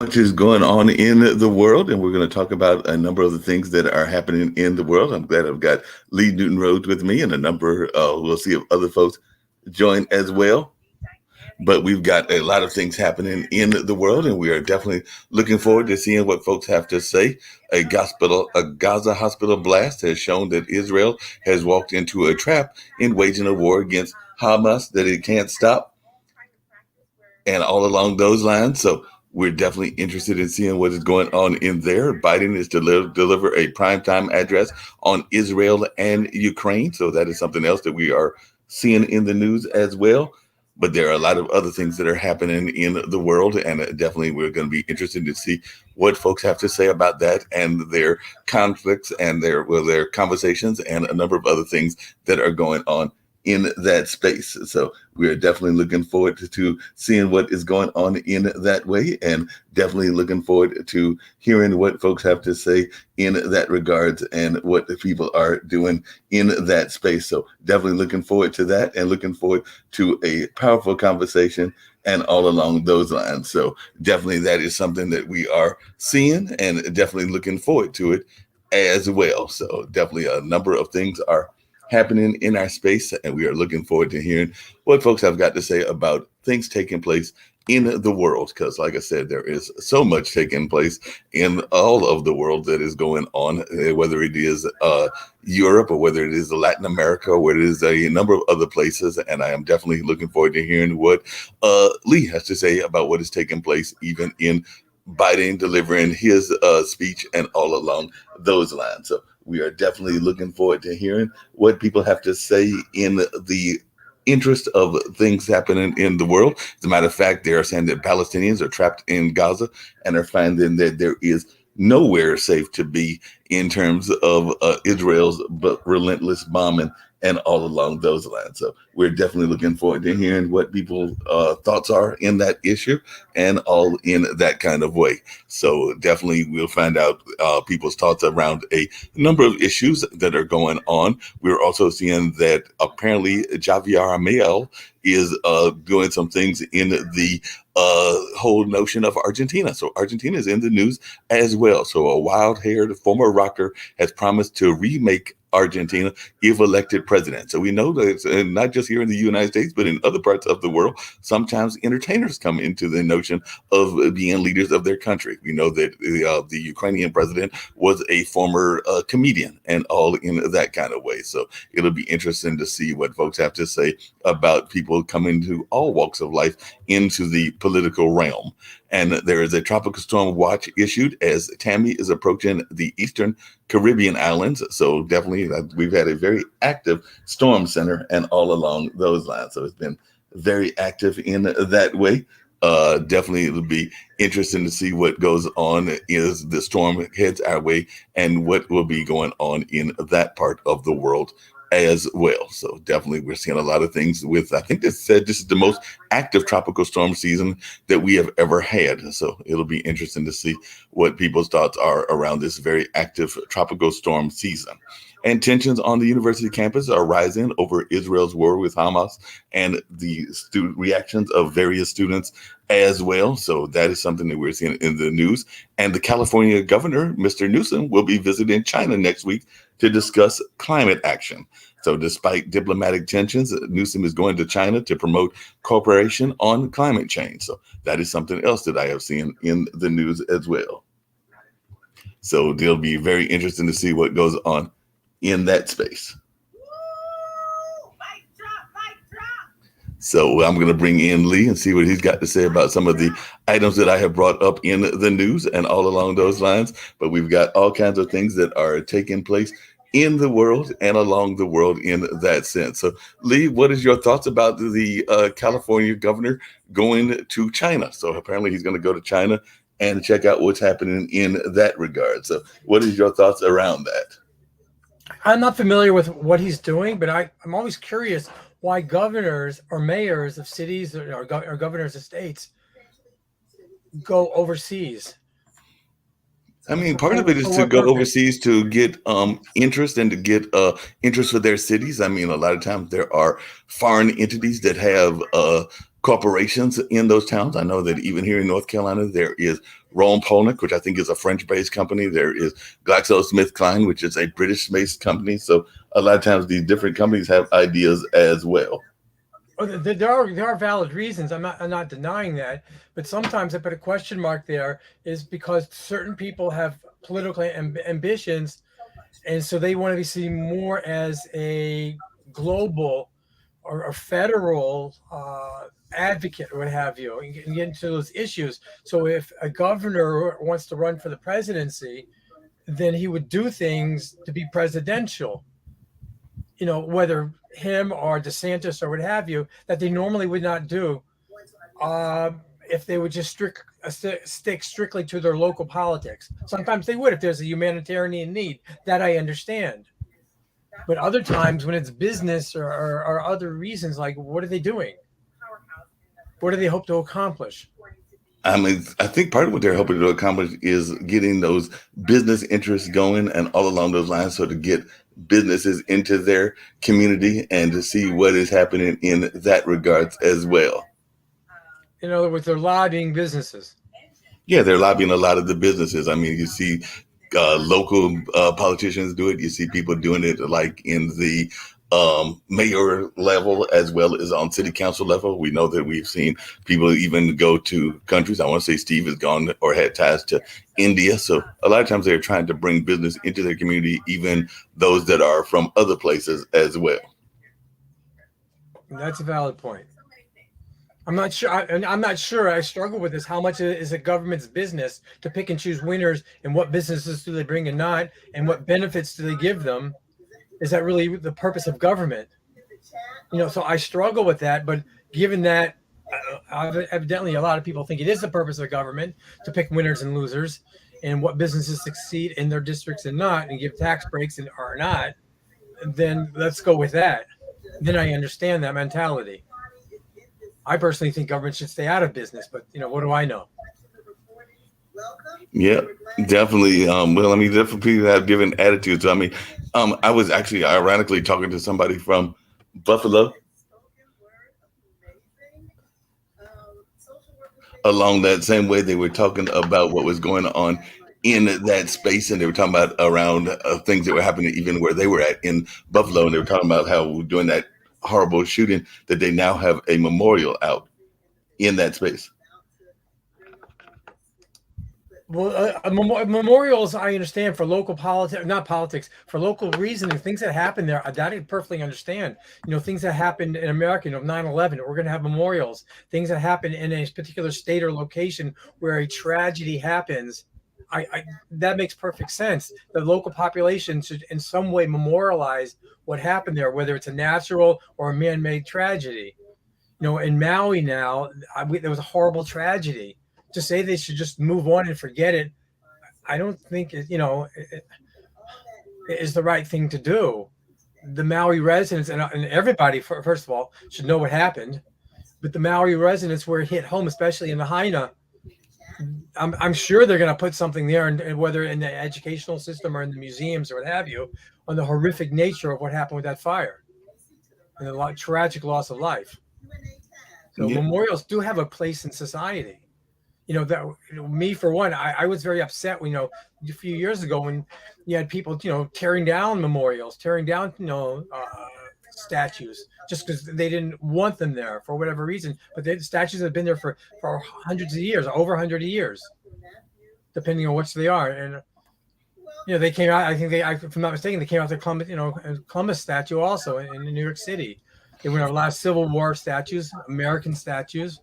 Much is going on in the world, and we're going to talk about a number of the things that are happening in the world. I'm glad I've got Lee Newton Rhodes with me, and a number. We'll see if other folks join as well. But we've got a lot of things happening in the world, and we are definitely looking forward to seeing what folks have to say. A Gaza hospital blast has shown that Israel has walked into a trap in waging a war against Hamas that it can't stop, and all along those lines. So we're definitely interested in seeing what is going on in there. Biden is to deliver a primetime address on Israel and Ukraine. So that is something else that we are seeing in the news as well. But there are a lot of other things that are happening in the world, and definitely we're going to be interested to see what folks have to say about that and their conflicts and their conversations and a number of other things that are going on in that space. So we are definitely looking forward to seeing what is going on in that way, and definitely looking forward to hearing what folks have to say in that regards and what the people are doing in that space. So definitely looking forward to that, and looking forward to a powerful conversation and all along those lines. So definitely that is something that we are seeing, and definitely looking forward to it as well. So definitely a number of things are happening in our space, and we are looking forward to hearing what folks have got to say about things taking place in the world, because like I said, there is so much taking place in all of the world that is going on, whether it is Europe, or whether it is Latin America, or whether it is a number of other places. And I am definitely looking forward to hearing what Lee has to say about what is taking place even in Biden delivering his speech and all along those lines. So we are definitely looking forward to hearing what people have to say in the interest of things happening in the world. As a matter of fact, they are saying that Palestinians are trapped in Gaza and are finding that there is nowhere safe to be in terms of Israel's relentless bombing and all along those lines. So we're definitely looking forward to hearing what people's thoughts are in that issue and all in that kind of way. So definitely we'll find out people's thoughts around a number of issues that are going on. We're also seeing that apparently Javier Amel is doing some things in the whole notion of Argentina. So Argentina is in the news as well. So a wild-haired former rocker has promised to remake Argentina if elected president. So we know that not just here in the United States, but in other parts of the world, sometimes entertainers come into the notion of being leaders of their country. We know that the Ukrainian president was a former comedian and all in that kind of way. So it'll be interesting to see what folks have to say about people coming to all walks of life into the political realm. And there is a tropical storm watch issued as Tammy is approaching the eastern Caribbean islands. So definitely we've had a very active storm center and all along those lines. So it's been very active in that way. Definitely it'll be interesting to see what goes on as the storm heads our way and what will be going on in that part of the world as well. So definitely we're seeing a lot of things with, I think they said this is the most active tropical storm season that we have ever had. So it'll be interesting to see what people's thoughts are around this very active tropical storm season. And tensions on the university campus are rising over Israel's war with Hamas and the student reactions of various students as well. So that is something that we're seeing in the news. And the California governor, Mr. Newsom, will be visiting China next week to discuss climate action. So despite diplomatic tensions, Newsom is going to China to promote cooperation on climate change. So that is something else that I have seen in the news as well. So it'll be very interesting to see what goes on in that space. So I'm going to bring in Lee and see what he's got to say about some of the items that I have brought up in the news and all along those lines. But we've got all kinds of things that are taking place in the world and along the world in that sense. So, Lee, what is your thoughts about the California governor going to China? So apparently he's going to go to China and check out what's happening in that regard. So what is your thoughts around that? I'm not familiar with what he's doing, but I'm always curious why governors or mayors of cities or governors of states go overseas. I mean, part of it is For to what go purpose? overseas to get interest and to get interest for their cities. I mean, a lot of times there are foreign entities that have corporations in those towns. I know that even here in North Carolina, there is Rome Polnick, which I think is a French-based company. There is GlaxoSmithKline, which is a British-based company. So a lot of times these different companies have ideas as well. There are valid reasons. I'm not denying that, but sometimes I put a question mark there is because certain people have political ambitions, and so they want to be seen more as a global or federal advocate or what have you, and get into those issues. So if a governor wants to run for the presidency, then he would do things to be presidential, whether him or DeSantis or what have you, that they normally would not do if they would just stick strictly to their local politics. Sometimes they would if there's a humanitarian need. That I understand. But other times when it's business or other reasons, like what are they doing? What do they hope to accomplish? I mean, I think part of what they're hoping to accomplish is getting those business interests going and all along those lines. So to get businesses into their community and to see what is happening in that regards as well. In other words, they're lobbying businesses. Yeah, they're lobbying a lot of the businesses. I mean, you see local politicians do it. You see people doing it like in the mayor level as well as on city council level. We know that we've seen people even go to countries. I want to say Steve has gone or had ties to India. So a lot of times they're trying to bring business into their community, even those that are from other places as well. And that's a valid point. I'm not sure. I'm not sure. I struggle with this. How much is a government's business to pick and choose winners, and what businesses do they bring and not, and what benefits do they give them? Is that really the purpose of government? So I struggle with that. But given that, evidently, a lot of people think it is the purpose of government to pick winners and losers, and what businesses succeed in their districts and not, and give tax breaks and are not. Then let's go with that. Then I understand that mentality. I personally think government should stay out of business, but what do I know? Yeah, definitely. Well, I mean, different people have different attitudes. I mean, I was actually ironically talking to somebody from Buffalo along that same way. They were talking about what was going on in that space, and they were talking about around things that were happening even where they were at in Buffalo, and they were talking about how during that horrible shooting that they now have a memorial out in that space. Well, memorials, I understand for local politics, not politics, for local reasoning, things that happen there, that I perfectly understand. Things that happened in America, 9/11, we're going to have memorials. Things that happen in a particular state or location where a tragedy happens, that makes perfect sense. The local population should in some way memorialize what happened there, whether it's a natural or a man-made tragedy. In Maui now, there was a horrible tragedy. To say they should just move on and forget it, I don't think it is the right thing to do. The Maui residents and everybody, first of all, should know what happened. But the Maui residents were hit home, especially in Lahaina. I'm sure they're going to put something there, and whether in the educational system or in the museums or what have you, on the horrific nature of what happened with that fire and the tragic loss of life. So Yeah. memorials do have a place in society. Me for one, I was very upset when, a few years ago when you had people, tearing down memorials, tearing down, statues just because they didn't want them there for whatever reason. But the statues have been there for hundreds of years, over 100 years, depending on which they are. And, they came out, I think if I'm not mistaken, they came out the Columbus, Columbus statue also in New York City. They went our last Civil War statues, American statues.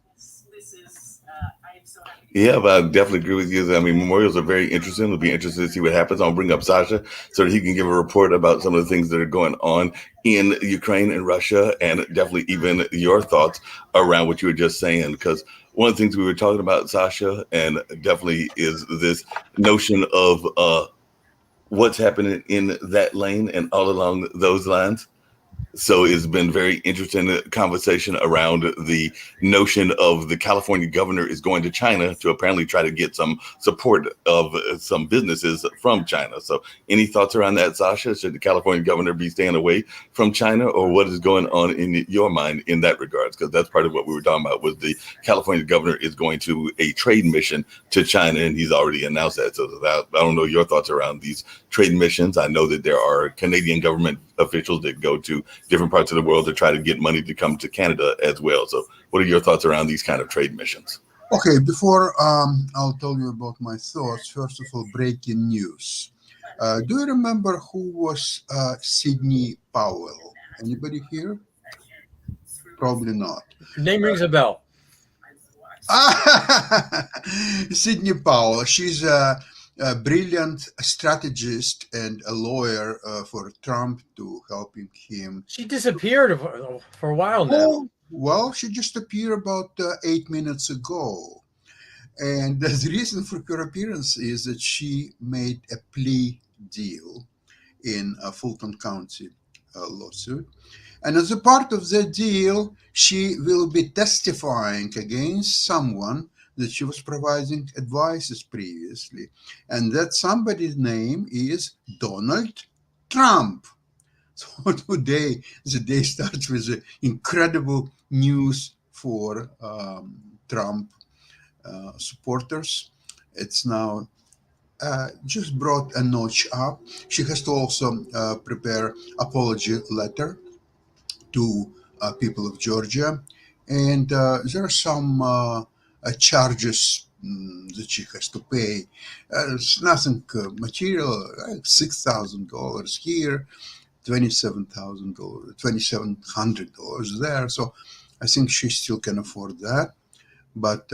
Yeah, but I definitely agree with you. I mean, memorials are very interesting. It'll be interesting to see what happens. I'll bring up Sasha so that he can give a report about some of the things that are going on in Ukraine and Russia, and definitely even your thoughts around what you were just saying. Because one of the things we were talking about, Sasha, and definitely is this notion of what's happening in that lane and all along those lines. So it's been very interesting conversation around the notion of the California governor is going to China to apparently try to get some support of some businesses from China. So any thoughts around that, Sasha? Should the California governor be staying away from China, or what is going on in your mind in that regards? Because that's part of what we were talking about was the California governor is going to a trade mission to China, and he's already announced that. So that, I don't know your thoughts around these trade missions. I know that there are Canadian government officials that go to different parts of the world to try to get money to come to Canada as well. So what are your thoughts around these kind of trade missions? Okay, before I'll tell you about my thoughts, first of all, breaking news. Do you remember who was Sidney Powell? Anybody here? Probably not. Name rings a bell. Sidney Powell. She's a brilliant strategist and a lawyer for Trump to helping him. She disappeared for a while now. Oh, well, she just appeared about 8 minutes ago. And the reason for her appearance is that she made a plea deal in a Fulton County lawsuit. And as a part of the deal, she will be testifying against someone that she was providing advices previously. And that somebody's name is Donald Trump. So today, the day starts with incredible news for Trump supporters. It's now just brought a notch up. She has to also prepare apology letter to people of Georgia. And there are some charges that she has to pay. It's nothing material, like $6,000 here, $27,000, $2,700 there. So I think she still can afford that. But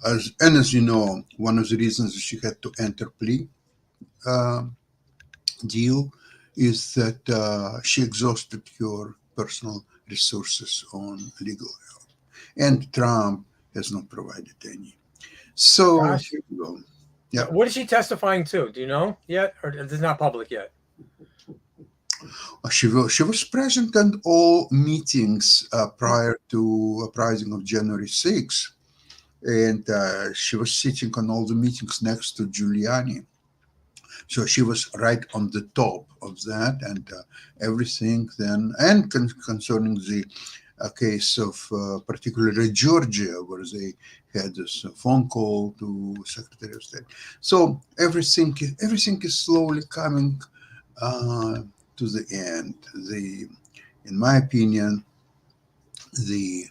as you know, one of the reasons she had to enter plea deal is that she exhausted her personal resources on legal help, and Trump has not provided any. So Gosh. here we go. Yeah. What is she testifying to? Do you know yet, or it's not public yet? She was present at all meetings prior to uprising of January 6th, and she was sitting on all the meetings next to Giuliani. So she was right on the top of that, and everything then, and concerning the case of particularly Georgia, where they had this phone call to Secretary of State. So everything is slowly coming to the end. In my opinion, the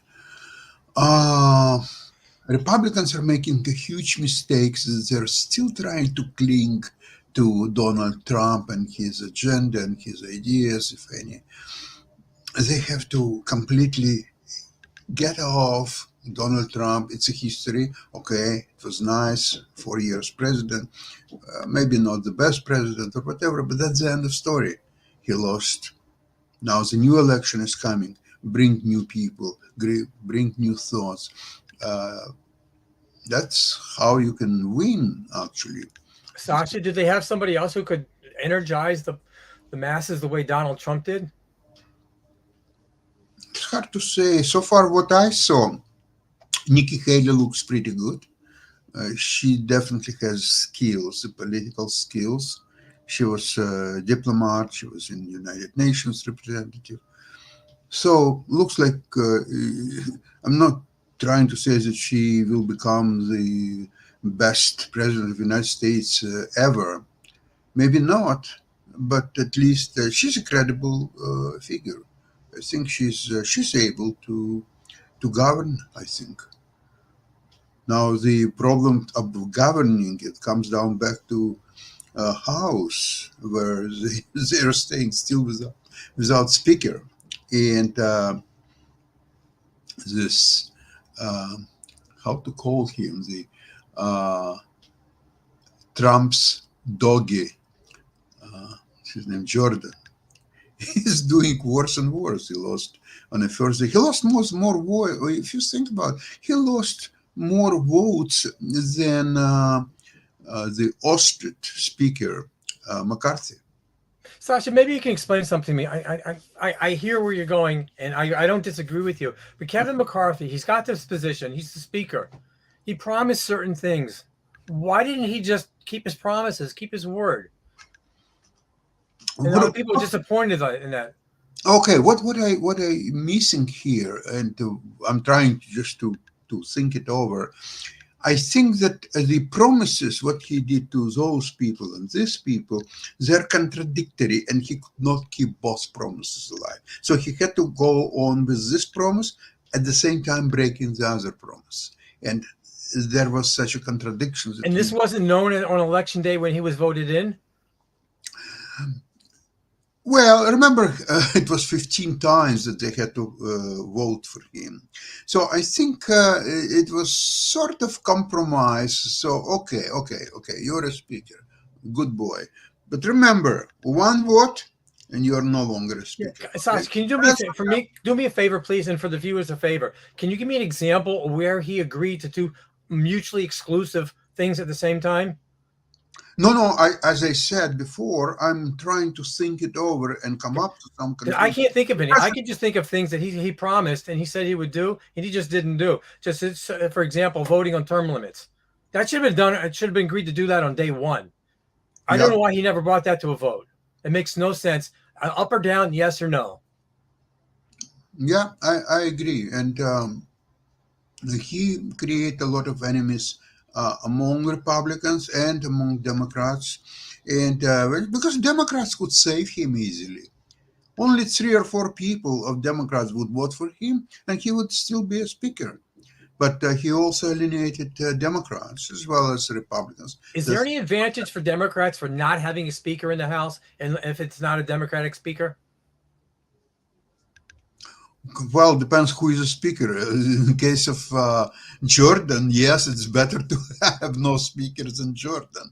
Republicans are making a huge mistakes. They're still trying to cling to Donald Trump and his agenda and his ideas, if any. They have to completely get off Donald Trump. It's a history. Okay, it was nice, 4 years president, maybe not the best president or whatever, but that's the end of story. He lost. Now the new election is coming. Bring new people, bring new thoughts. That's how you can win, actually. Sasha, did they have somebody else who could energize the masses the way Donald Trump did? It's hard to say. So far, what I saw, Nikki Haley looks pretty good. She definitely has skills, political skills. She was a diplomat. She was in United Nations representative. So looks like I'm not trying to say that she will become the best president of the United States ever. Maybe not, but at least she's a credible figure. I think she's able to govern, I think. Now the problem of governing, it comes down back to House, where they're staying still without speaker. And this how to call him, the uh, Trump's doggy, his name Jordan. He's doing worse and worse. He lost on the first day. He lost more votes. If you think about it, he lost more votes than the ostrich speaker, McCarthy. Sasha, maybe you can explain something to me. I hear where you're going, and I don't disagree with you. But Kevin McCarthy, he's got this position. He's the speaker. He promised certain things. Why didn't he just keep his promises, keep his word? And a lot of people are disappointed in that. Okay, what I missing here, and I'm trying just to think it over. I think that the promises, what he did to those people and these people, they're contradictory, and he could not keep both promises alive. So he had to go on with this promise at the same time breaking the other promise, and there was such a contradiction. And this wasn't known on election day when he was voted in? Well, remember, it was 15 times that they had to vote for him. So I think it was sort of compromise. So, okay, you're a speaker. Good boy. But remember, one vote and you're no longer a speaker. Yeah. Sasha, can you do me for me? Do me a favor, please, and for the viewers a favor. Can you give me an example where he agreed to two mutually exclusive things at the same time? No. As I said before, I'm trying to think it over and come up to some conclusion. I can't think of any. I can just think of things that he promised and he said he would do, and he just didn't do. Just for example, voting on term limits. That should have been done. It should have been agreed to do that on day one. I don't know why he never brought that to a vote. It makes no sense. Up or down, yes or no. Yeah, I agree. And he created a lot of enemies among Republicans and among Democrats, and because Democrats could save him easily. Only 3 or 4 people of Democrats would vote for him, and he would still be a speaker. But he also alienated Democrats as well as Republicans. Is there any advantage for Democrats for not having a speaker in the House, and if it's not a Democratic speaker? Well, depends who is a speaker. In the case of Jordan, yes, it's better to have no speakers than Jordan.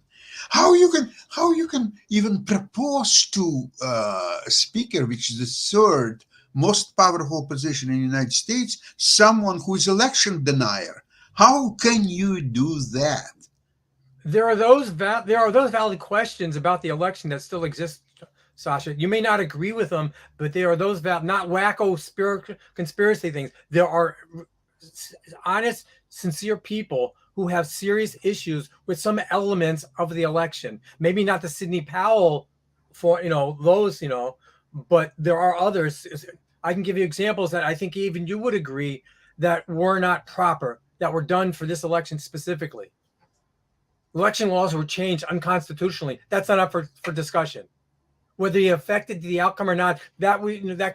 How you can even propose to a speaker, which is the third most powerful position in the United States, someone who is election denier? How can you do that? There are those valid questions about the election that still exist, Sasha. You may not agree with them, but there are those not wacko conspiracy things. There are honest, sincere people who have serious issues with some elements of the election. Maybe not the Sidney Powell, for those, but there are others. I can give you examples that I think even you would agree that were not proper, that were done for this election specifically. Election laws were changed unconstitutionally. That's not up for discussion. Whether they affected the outcome or not, that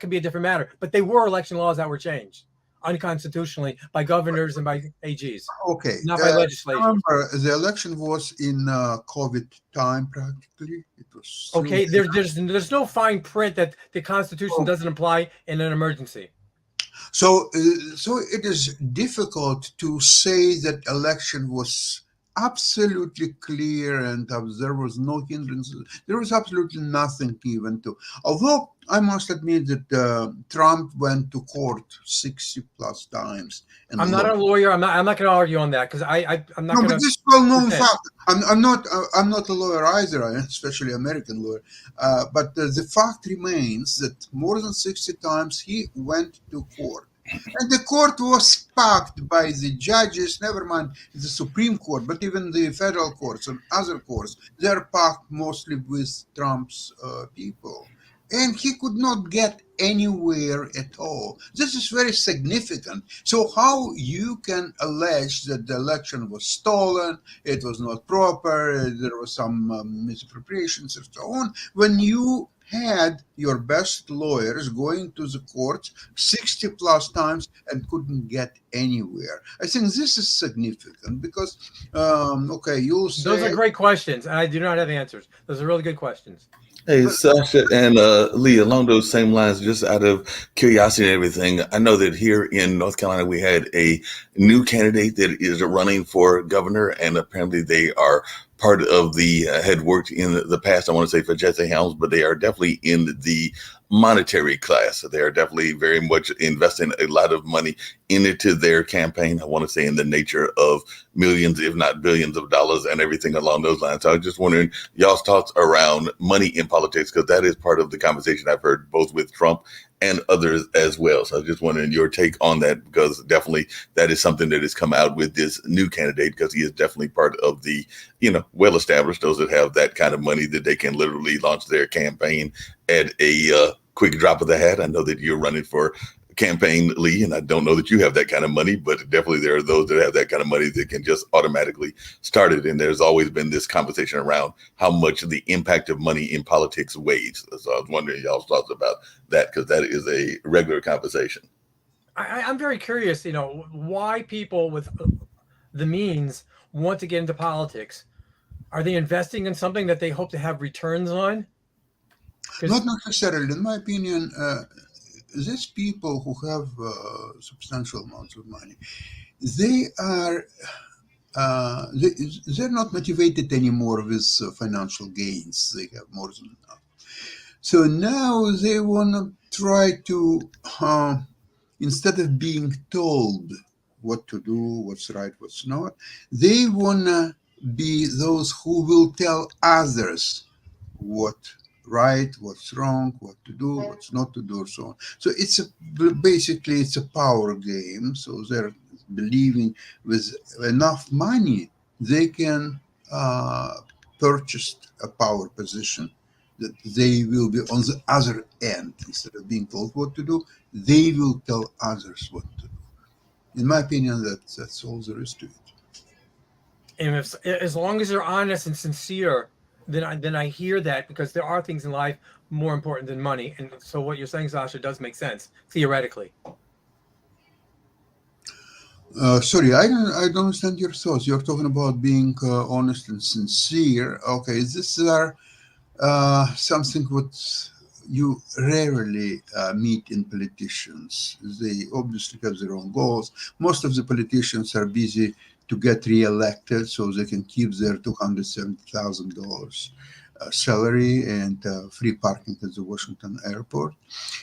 could be a different matter. But they were election laws that were changed unconstitutionally by governors and by AGs. Okay, not by legislation. Remember, the election was in COVID time practically. It was okay. There's no fine print that the Constitution doesn't apply in an emergency. So it is difficult to say that election was absolutely clear and there was no hindrances. There was absolutely nothing given to. Although I must admit that Trump went to court 60 plus times. And I'm not a lawyer. I'm not going to argue on that because I'm not. No, but this well-known fact. I'm not a lawyer either, especially American lawyer. But the fact remains that more than 60 times he went to court. And the court was packed by the judges, never mind the Supreme Court, but even the federal courts and other courts, they're packed mostly with Trump's people. And he could not get anywhere at all. This is very significant. So how you can allege that the election was stolen, it was not proper, there was some misappropriations and so on, when you had your best lawyers going to the courts 60 plus times and couldn't get anywhere? I think this is significant because, you'll say... Those are great questions, and I do not have answers. Those are really good questions. Hey, But Sasha and Lee, along those same lines, just out of curiosity and everything, I know that here in North Carolina, we had a new candidate that is running for governor, and apparently they are part of the, had worked in the past, I want to say for Jesse Helms, but they are definitely in the monetary class. So they are definitely very much investing a lot of money into their campaign. I want to say in the nature of millions, if not billions of dollars and everything along those lines. So I was just wondering y'all's thoughts around money in politics, because that is part of the conversation I've heard both with Trump and others as well. So I was just wondering your take on that, because definitely that is something that has come out with this new candidate, because he is definitely part of the, well established, those that have that kind of money that they can literally launch their campaign at a quick drop of the hat. I know that you're running for campaign, Lee, and I don't know that you have that kind of money, but definitely there are those that have that kind of money that can just automatically start it. And there's always been this conversation around how much the impact of money in politics weighs. So I was wondering y'all's thoughts about that, because that is a regular conversation. I'm very curious, why people with the means want to get into politics. Are they investing in something that they hope to have returns on? Not necessarily. In my opinion, these people who have substantial amounts of money, they are they're not motivated anymore with financial gains. They have more than enough. So now they want to try to, instead of being told what to do, what's right, what's not, they want to be those who will tell others what right, what's wrong, what to do, what's not to do, so on. So basically it's a power game. So they're believing with enough money they can purchase a power position, that they will be on the other end. Instead of being told what to do, they will tell others what to do. In my opinion, that's all there is to it. And as long as they're honest and sincere, then I hear that, because there are things in life more important than money. And so what you're saying, Sasha, does make sense theoretically. Sorry, I don't understand your thoughts. You're talking about being honest and sincere. Okay, this are something what you rarely meet in politicians. They obviously have their own goals. Most of the politicians are busy to get re-elected so they can keep their $270,000 salary and free parking at the Washington airport.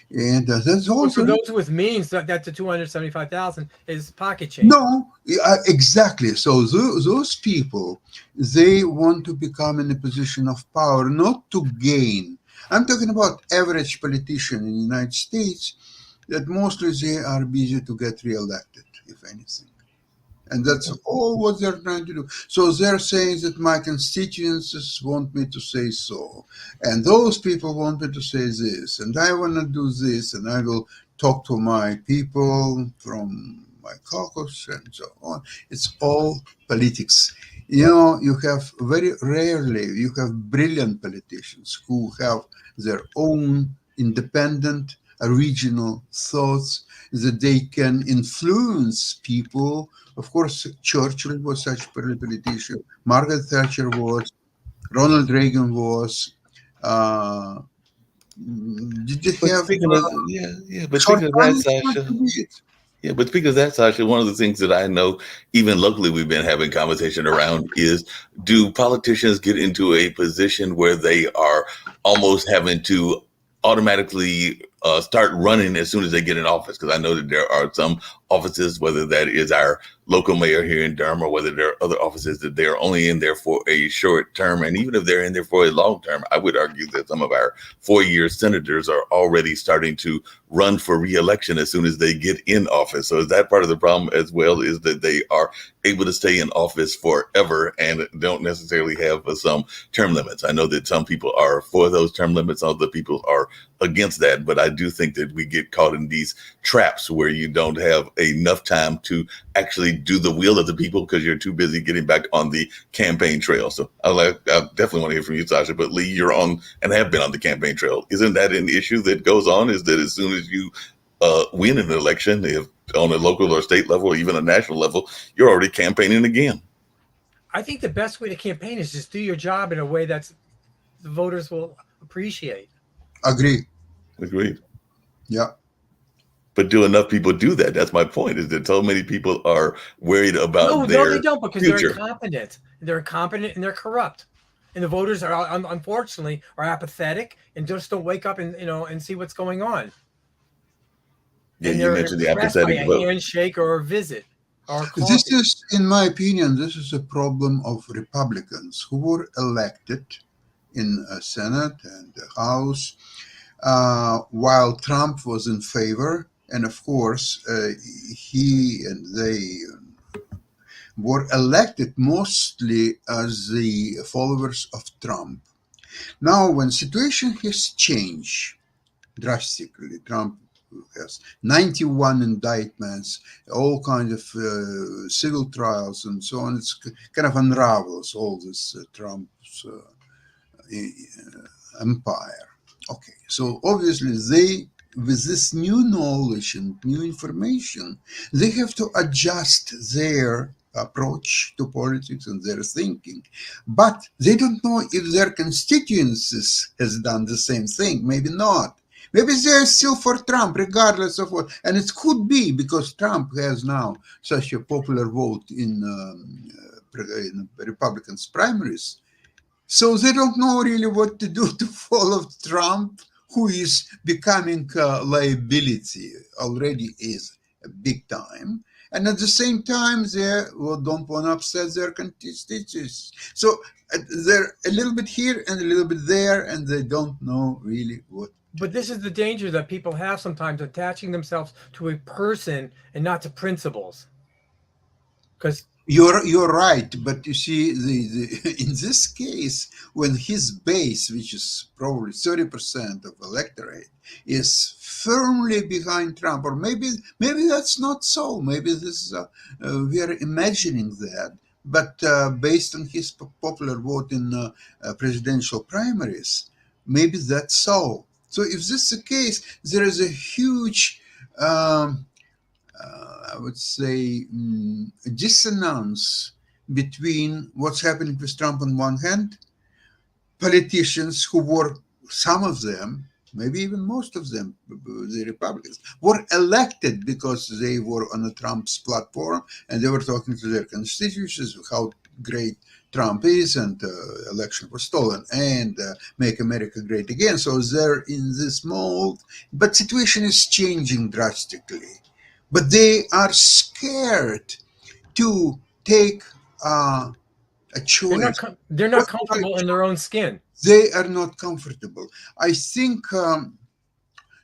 And that's But for also those with means, that the 275,000 is pocket change. no, exactly. So those people, they want to become in a position of power, not to gain. I'm talking about average politician in the United States, that mostly they are busy to get reelected, if anything. And that's all what they're trying to do. So they're saying that my constituencies want me to say so. And those people want me to say this. And I want to do this. And I will talk to my people from my caucus and so on. It's all politics. You have very rarely, you have brilliant politicians who have their own independent, original thoughts, that they can influence people. Of course, Churchill was such a politician. Margaret Thatcher was. Ronald Reagan was. Did you But have speaking of, yeah, but speaking of that, shortcomings? Not Sasha, to be it. yeah, but speaking of that, Sasha, one of the things that I know, even locally, we've been having conversation around is, do politicians get into a position where they are almost having to automatically start running as soon as they get in office? Because I know that there are some offices, whether that is our local mayor here in Durham, or whether there are other offices that they're only in there for a short term. And even if they're in there for a long term, I would argue that some of our 4-year senators are already starting to run for reelection as soon as they get in office. So is that part of the problem as well, is that they are able to stay in office forever and don't necessarily have some term limits? I know that some people are for those term limits, other people are against that, but I do think that we get caught in these traps where you don't have enough time to actually do the will of the people because you're too busy getting back on the campaign trail. So I definitely want to hear from you, Sasha, but Lee, you're on and have been on the campaign trail. Isn't that an issue that goes on, is that as soon as you win an election, if on a local or state level or even a national level, you're already campaigning again? I think the best way to campaign is just do your job in a way that's the voters will appreciate. Agree. Agreed. Yeah. But do enough people do that? That's my point. Is that so many people are worried about No, they their don't, because they're future? incompetent. They're incompetent and they're corrupt. And the voters are, unfortunately, are apathetic and just don't wake up and and see what's going on. Yeah, And you they're mentioned the impressed by apathetic a vote. handshake or a visit or a This coffee. is, in my opinion, this is a problem of Republicans who were elected in a Senate and the House while Trump was in favor. And of course, he and they were elected mostly as the followers of Trump. Now, when situation has changed drastically, Trump has 91 indictments, all kinds of civil trials and so on. It's kind of unravels all this Trump's empire. Okay, so obviously they, with this new knowledge and new information, they have to adjust their approach to politics and their thinking. But they don't know if their constituencies has done the same thing. Maybe not. Maybe they're still for Trump, regardless of what. And it could be because Trump has now such a popular vote in Republicans' primaries. So they don't know really what to do to follow Trump, who is becoming a liability, already is big time. And at the same time, they don't want to upset their constituencies. So they're a little bit here and a little bit there, and they don't know really what. But this is the danger that people have sometimes, attaching themselves to a person and not to principles. Because You're right, but you see, in this case, when his base, which is probably 30% of electorate, is firmly behind Trump, or maybe that's not so. Maybe this is we are imagining that, but based on his popular vote in presidential primaries, maybe that's so. So if this is the case, there is a huge. I would say, dissonance between what's happening with Trump on one hand, politicians who were, some of them, maybe even most of them, the Republicans, were elected because they were on a Trump's platform and they were talking to their constituencies how great Trump is, and election was stolen, and make America great again. So they're in this mold, but situation is changing drastically. But they are scared to take a choice. they're not comfortable in their own skin. They are not comfortable. I think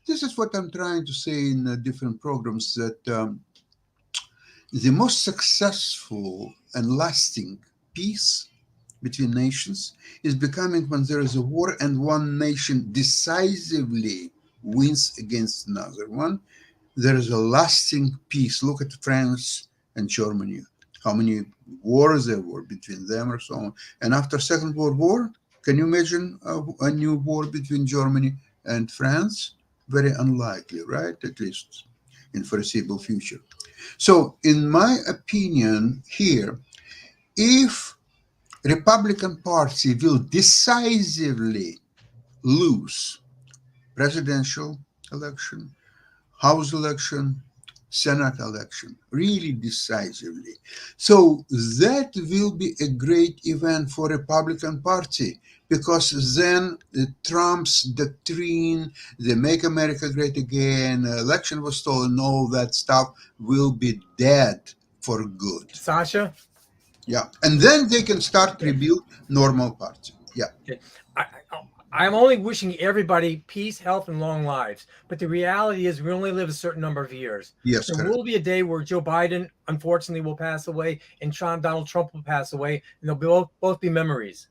this is what I'm trying to say in different programs, that the most successful and lasting peace between nations is becoming when there is a war and one nation decisively wins against another one. There is a lasting peace. Look at France and Germany, how many wars there were between them or so on. And after Second World War, can you imagine a new war between Germany and France? Very unlikely, right? At least in foreseeable future. So in my opinion here, if Republican Party will decisively lose presidential election, House election, Senate election, really decisively. So that will be a great event for Republican Party, because then Trump's doctrine, the Make America Great Again, election was stolen, all that stuff will be dead for good. Sasha? Yeah. And then they can start to rebuild normal party. Yeah. Okay. I'm only wishing everybody peace, health, and long lives. But the reality is we only live a certain number of years. Yes, There correct. will be a day where Joe Biden, unfortunately, will pass away, and Donald Trump will pass away, and they'll both be memories.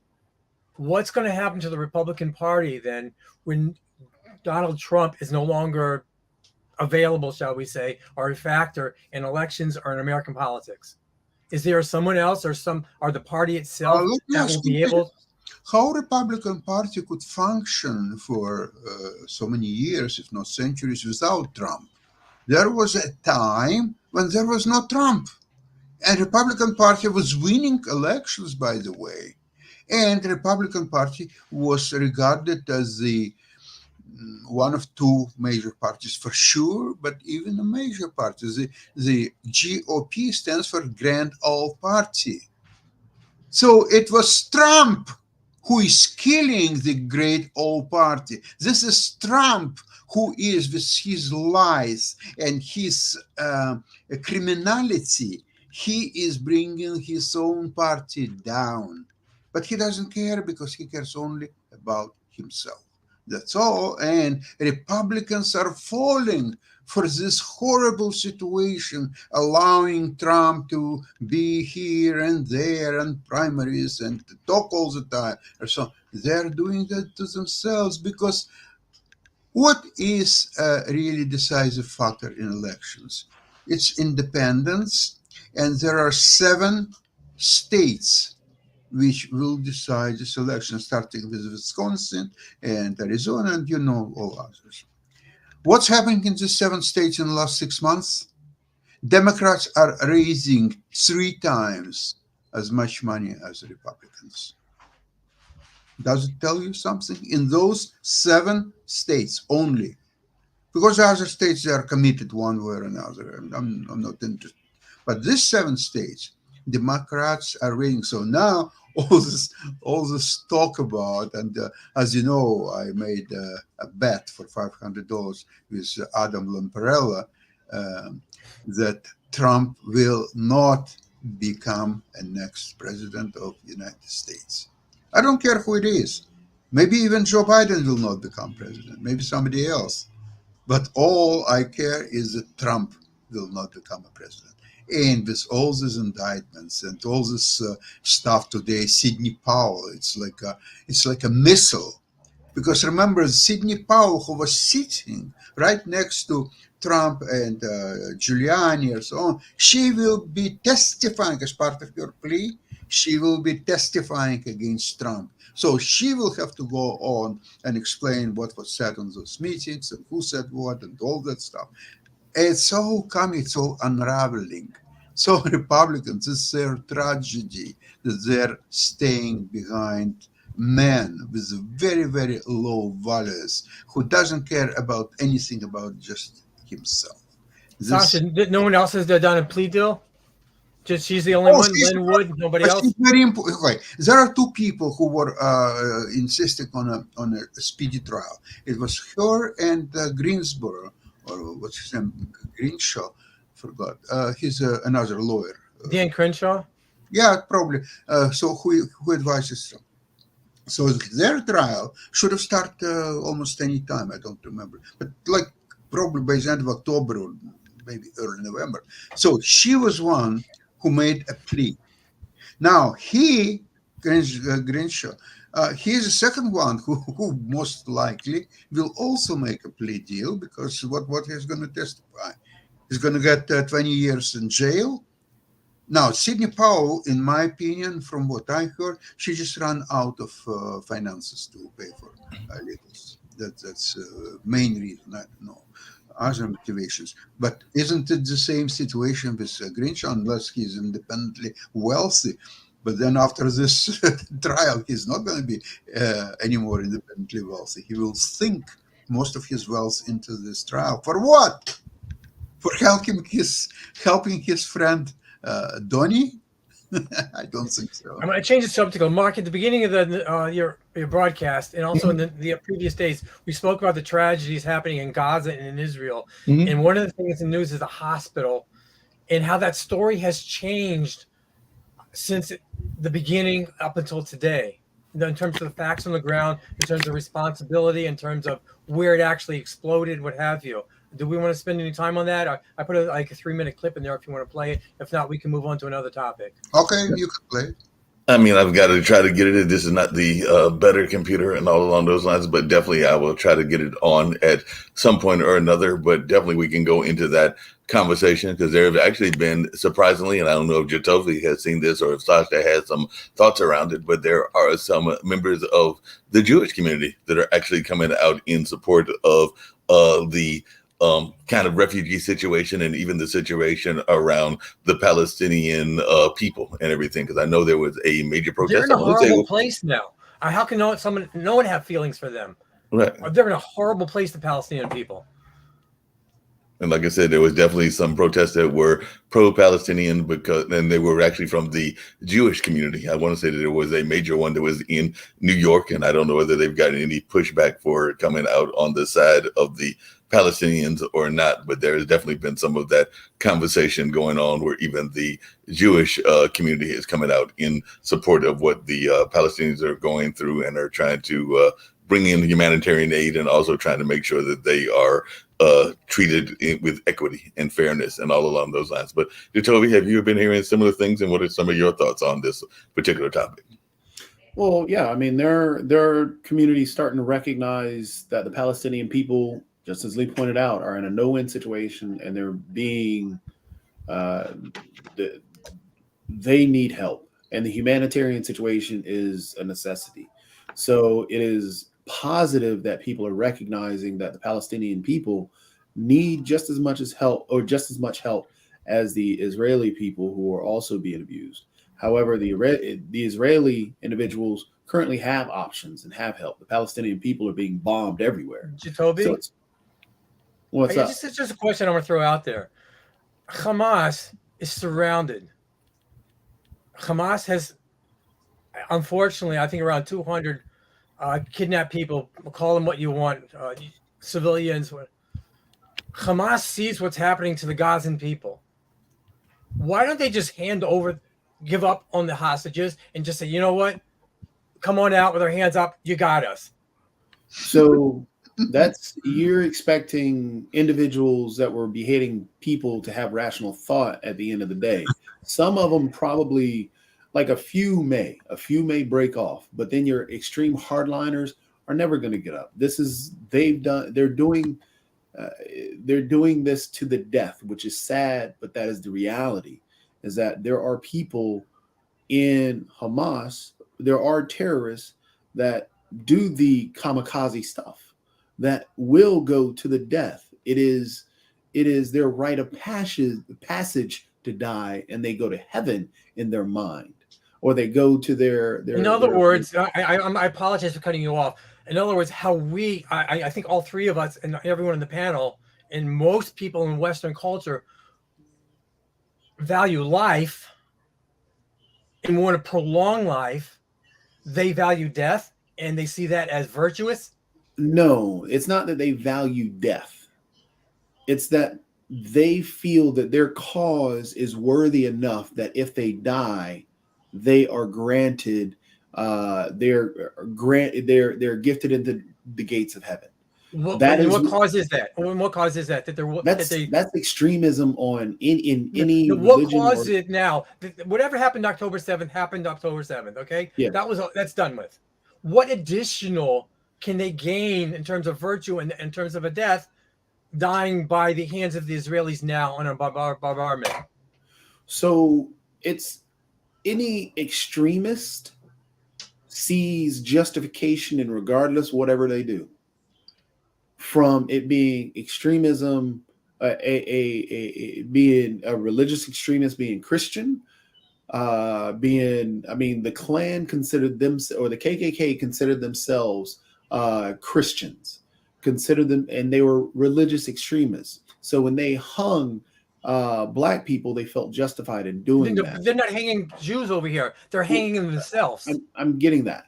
What's going to happen to the Republican Party then when Donald Trump is no longer available, shall we say, or a factor in elections or in American politics? Is there someone else or the party itself let me that ask will be you, able? how Republican Party could function for so many years, if not centuries, without Trump? There was a time when there was no Trump, and Republican Party was winning elections, by the way, And the Republican Party was regarded as the one of two major parties for sure, but even a major party. The GOP stands for Grand Old Party. So it was Trump who is killing the Great Old Party. This is Trump who is, with his lies and his criminality, he is bringing his own party down. But he doesn't care because he cares only about himself. That's all. And Republicans are falling for this horrible situation, allowing Trump to be here and there and primaries and to talk all the time. So they're doing that to themselves, because what is a really decisive factor in elections? It's independence, and there are 7 states which will decide this election, starting with Wisconsin and Arizona, and all others. What's happening in the 7 states in the last 6 months? Democrats are raising 3 times as much money as Republicans. Does it tell you something? In those 7 states only. Because the other states, they are committed one way or another. I'm not interested. But these 7 states, Democrats are raising. So now all this talk about, and as you know, I made a bet for $500 with Adam Lamparella that Trump will not become a next president of the United States. I don't care who it is. Maybe even Joe Biden will not become president. Maybe somebody else. But all I care is that Trump will not become a president. And with all these indictments and all this stuff today, Sidney Powell, it's like a missile. Because remember, Sidney Powell, who was sitting right next to Trump and Giuliani and so on, she will be testifying as part of your plea. She will be testifying against Trump. So she will have to go on and explain what was said on those meetings and who said what and all that stuff. It's all coming, it's all unraveling. So Republicans, it's their tragedy that they're staying behind man with very, very low values who doesn't care about anything about just himself. Sasha, no one else has done a plea deal? Just she's the only one, Lynn Wood, nobody else? Very important. Okay. There are 2 people who were insisting on a speedy trial. It was her and Greensboro, or what's his name, Greenshaw, forgot. He's another lawyer. Dan Crenshaw? Yeah, probably. So who advises them? So their trial should have started almost any time. I don't remember, but like probably by the end of October or maybe early November. So she was one who made a plea. Now Crenshaw, he is the second one who most likely will also make a plea deal, because what he's going to testify, he's going to get 20 years in jail. Now, Sidney Powell, in my opinion, from what I heard, she just ran out of finances to pay for legals. That's the main reason. I don't know other motivations. But isn't it the same situation with Greenshaw, unless he's independently wealthy? But then after this trial, he's not going to be any more independently wealthy. He will sink most of his wealth into this trial. For what? For helping his friend Donnie? I don't think so. I'm going to change the subject. Mark, at the beginning of your broadcast, and also in the previous days, we spoke about the tragedies happening in Gaza and in Israel. And one of the things in the news is the hospital, and how that story has changed since the beginning up until today, in terms of the facts on the ground, in terms of responsibility, in terms of where it actually exploded, what have you. Do we want to spend any time on that? I put a 3-minute clip in there if you want to play it. If not, we can move on to another topic. Okay, you can play it. I mean, I've got to try to get it. This is not the better computer and all along those lines, but definitely I will try to get it on at some point or another. But definitely we can go into that conversation, because there have actually been, surprisingly, and I don't know if Jatovi has seen this or if Sasha has some thoughts around it, but there are some members of the Jewish community that are actually coming out in support of the kind of refugee situation and even the situation around the Palestinian people and everything. Because I know there was a major They're protest. in a I want to say, horrible place now. How can no one have feelings for them? right. They're in a horrible place, the Palestinian people. And like I said, there was definitely some protests that were pro-Palestinian because, and they were actually from the Jewish community. I want to say that there was a major one that was in New York, and I don't know whether they've gotten any pushback for coming out on the side of the Palestinians or not. But there has definitely been some of that conversation going on where even the Jewish community is coming out in support of what the Palestinians are going through and are trying to bring in humanitarian aid and also trying to make sure that they are treated with equity and fairness and all along those lines. But Jacoby, have you been hearing similar things, and what are some of your thoughts on this particular topic? Well, yeah, I mean, there are communities starting to recognize that the Palestinian people, just as Lee pointed out, are in a no-win situation, and they're being they need help, and the humanitarian situation is a necessity. So it is positive that people are recognizing that the Palestinian people need just as much as help, or just as much help as the Israeli people who are also being abused. However, the Israeli individuals currently have options and have help. The Palestinian people are being bombed everywhere. Jacoby, So what's up? It's just a question I'm going to throw out there. Hamas is surrounded. Hamas has, unfortunately, I think around 200 kidnapped people. Call them what you want, civilians. Hamas sees what's happening to the Gazan people. Why don't they just give up on the hostages and just say, you know what? Come on out with our hands up. You got us. So you're expecting individuals that were beheading people to have rational thought at the end of the day. Some of them probably, like a few may break off, but then your extreme hardliners are never going to get up. They're doing this to the death, which is sad, but that is the reality, is that there are people in Hamas, there are terrorists that do the kamikaze stuff, that will go to the death. It is their rite of passage to die, and they go to heaven in their mind, or they go to their In other words, I apologize for cutting you off. In other words, how I think all three of us and everyone in the panel and most people in Western culture value life and want to prolong life. They value death, and they see that as virtuous. No, it's not that they value death. It's that they feel that their cause is worthy enough that if they die, they are granted, they're gifted into the gates of heaven. What cause is that? What cause is that? That's extremism on in any what religion. What caused it now? Whatever happened October 7th happened October 7th. Okay, yeah, that's done with. What additional can they gain in terms of virtue and in terms of a death, dying by the hands of the Israelis now on a bombardment? So it's any extremist sees justification in regardless whatever they do, from it being extremism, being a religious extremist, being Christian, the Klan considered them, or the KKK considered themselves Christians, considered them, and they were religious extremists. So when they hung Black people, they felt justified in doing that. They're not hanging Jews over here. They're hanging themselves. I'm getting that.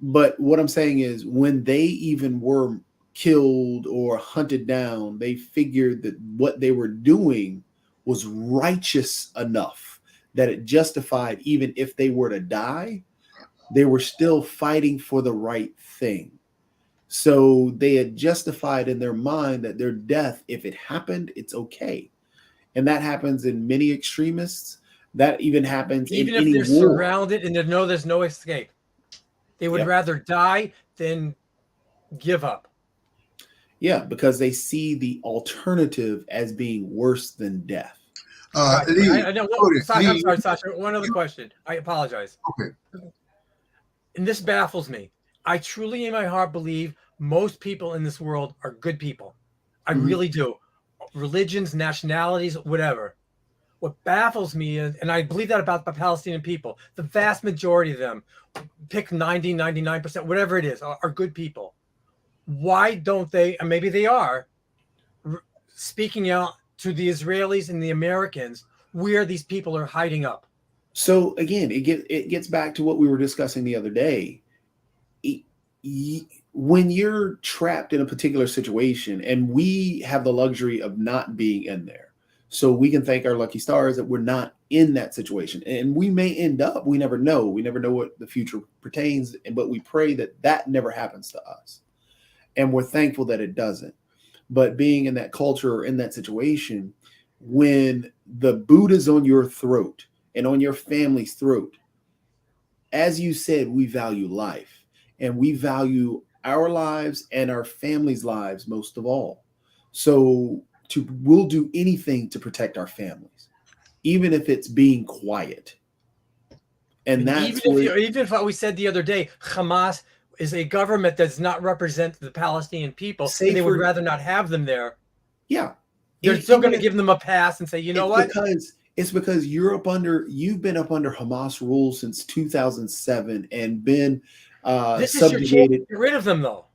But what I'm saying is, when they even were killed or hunted down, they figured that what they were doing was righteous enough that it justified, even if they were to die, they were still fighting for the right thing. So they had justified in their mind that their death, if it happened, it's okay. And that happens in many extremists. That even happens even in any if they're war. Surrounded and there's no escape. They would rather die than give up. Yeah, because they see the alternative as being worse than death. Lee, I'm sorry, Sasha. One other question. I apologize. Okay. And this baffles me. I truly, in my heart, believe most people in this world are good people. I really do. religions, nationalities, whatever. What baffles me is, and I believe that about the Palestinian people, the vast majority of them, pick 90, 99%, whatever it is, are good people. Why don't they, and maybe they are, speaking out to the Israelis and the Americans where these people are hiding up? So again, it gets back to what we were discussing the other day. When you're trapped in a particular situation, and we have the luxury of not being in there, so we can thank our lucky stars that we're not in that situation, and we may end up, we never know what the future pertains, but we pray that that never happens to us, and we're thankful that it doesn't. But being in that culture or in that situation, when the boot is on your throat and on your family's throat, as you said, we value life, and we value our lives and our families' lives most of all. So we'll do anything to protect our families, even if it's being quiet. And that's even if we said the other day, Hamas is a government that does not represent the Palestinian people, and they would rather not have them there. Yeah. They're still going to give them a pass and say, you know what? It's because you've been up under Hamas rule since 2007 and been this subjugated. Is your chance to get rid of them, though.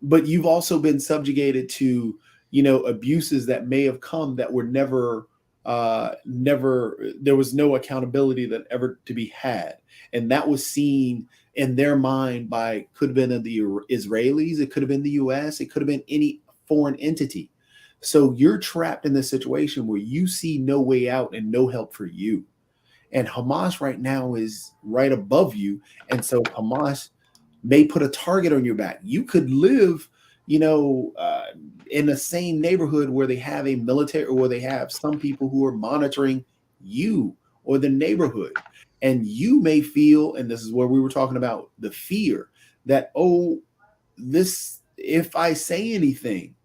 But you've also been subjugated to, abuses that may have come that were never, there was no accountability that ever to be had. And that was seen in their mind by, could have been the Israelis, it could have been the US, it could have been any foreign entity. So you're trapped in this situation where you see no way out and no help for you. And Hamas right now is right above you. And so Hamas may put a target on your back. You could live, in the same neighborhood where they have a military, or where they have some people who are monitoring you or the neighborhood. And you may feel, and this is where we were talking about the fear that, if I say anything,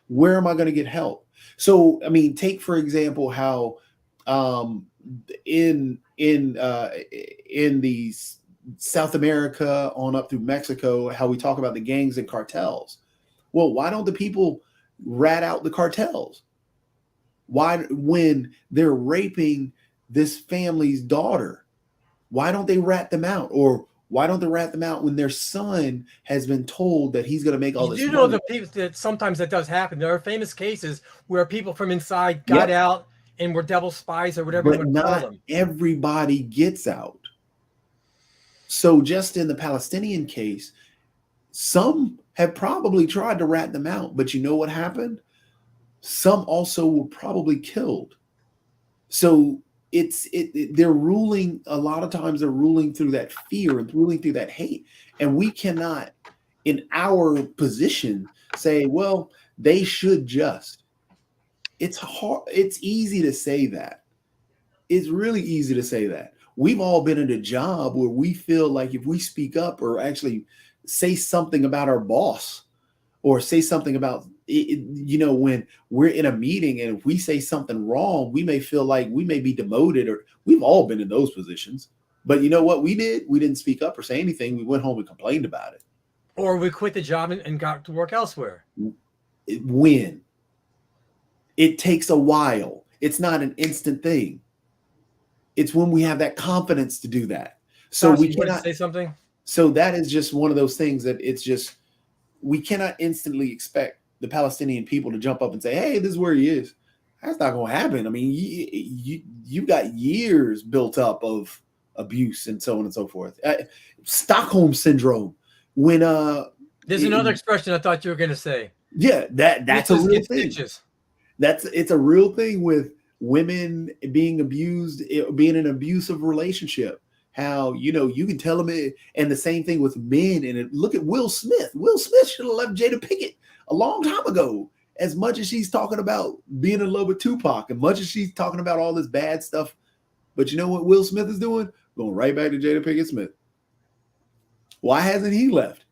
where am I going to get help? So, take for example how in the South America on up through Mexico, how we talk about the gangs and cartels. Well, why don't the people rat out the cartels? Why, when they're raping this family's daughter, why don't they rat them out? Or why don't they rat them out when their son has been told that he's going to make all this money? You know, the people that sometimes that does happen. There are famous cases where people from inside got out and were devil spies or whatever. But not everybody gets out. So just in the Palestinian case, some have probably tried to rat them out, but you know what happened? Some also were probably killed. So they're ruling, a lot of times they're ruling through that fear and ruling through that hate. And we cannot, in our position, say, well, they should just. It's hard. It's easy to say that. It's really easy to say that. We've all been in a job where we feel like if we speak up or actually say something about our boss or say something about, when we're in a meeting and if we say something wrong, we may feel like we may be demoted, or we've all been in those positions. But you know what we did? We didn't speak up or say anything. We went home and complained about it. Or we quit the job and got to work elsewhere. When? It takes a while. It's not an instant thing. It's when we have that confidence to do that. So Josh, we cannot say something. So that is just one of those things that it's just, we cannot instantly expect the Palestinian people to jump up and say, hey, this is where he is. That's not going to happen. I mean, you've got years built up of abuse and so on and so forth. Stockholm syndrome. When there's another expression I thought you were going to say. Yeah, that's a real thing. It's a real thing with women being abused, being in an abusive relationship. How, you can tell them it, and the same thing with men. And look at Will Smith. Will Smith should have left Jada Pinkett a long time ago. As much as she's talking about being in love with Tupac, and much as she's talking about all this bad stuff, but you know what Will Smith is doing? Going right back to Jada Pinkett Smith. Why hasn't he left?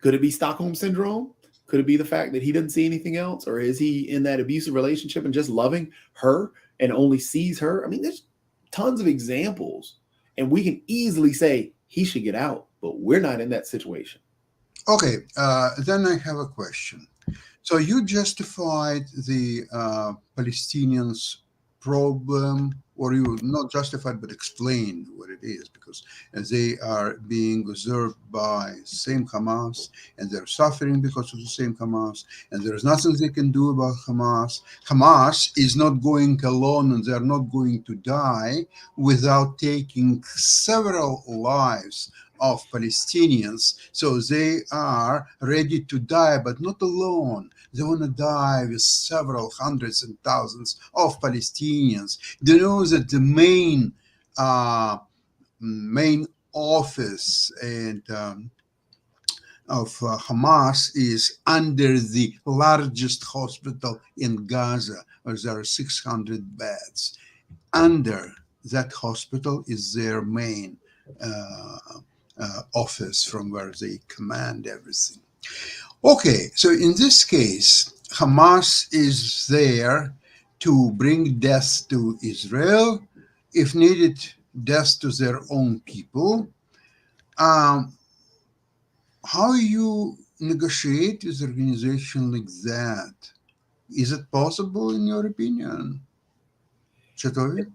Could it be Stockholm syndrome? Could it be the fact that he doesn't see anything else? Or is he in that abusive relationship and just loving her and only sees her? I mean, there's tons of examples, and we can easily say he should get out, but we're not in that situation. Okay, then I have a question. So you justified the Palestinians' problem, or you not justified but explained what it is, because they are being observed by same Hamas, and they're suffering because of the same Hamas, and there's nothing they can do about Hamas. Hamas is not going alone, and they're not going to die without taking several lives of Palestinians. So they are ready to die, but not alone. They want to die with several hundreds and thousands of Palestinians. They know that the main office and of Hamas is under the largest hospital in Gaza, where there are 600 beds. Under that hospital is their main office, from where they command everything. Okay, so in this case, Hamas is there to bring death to Israel, if needed, death to their own people. How you negotiate with an organization like that? Is it possible, in your opinion, Chatovi?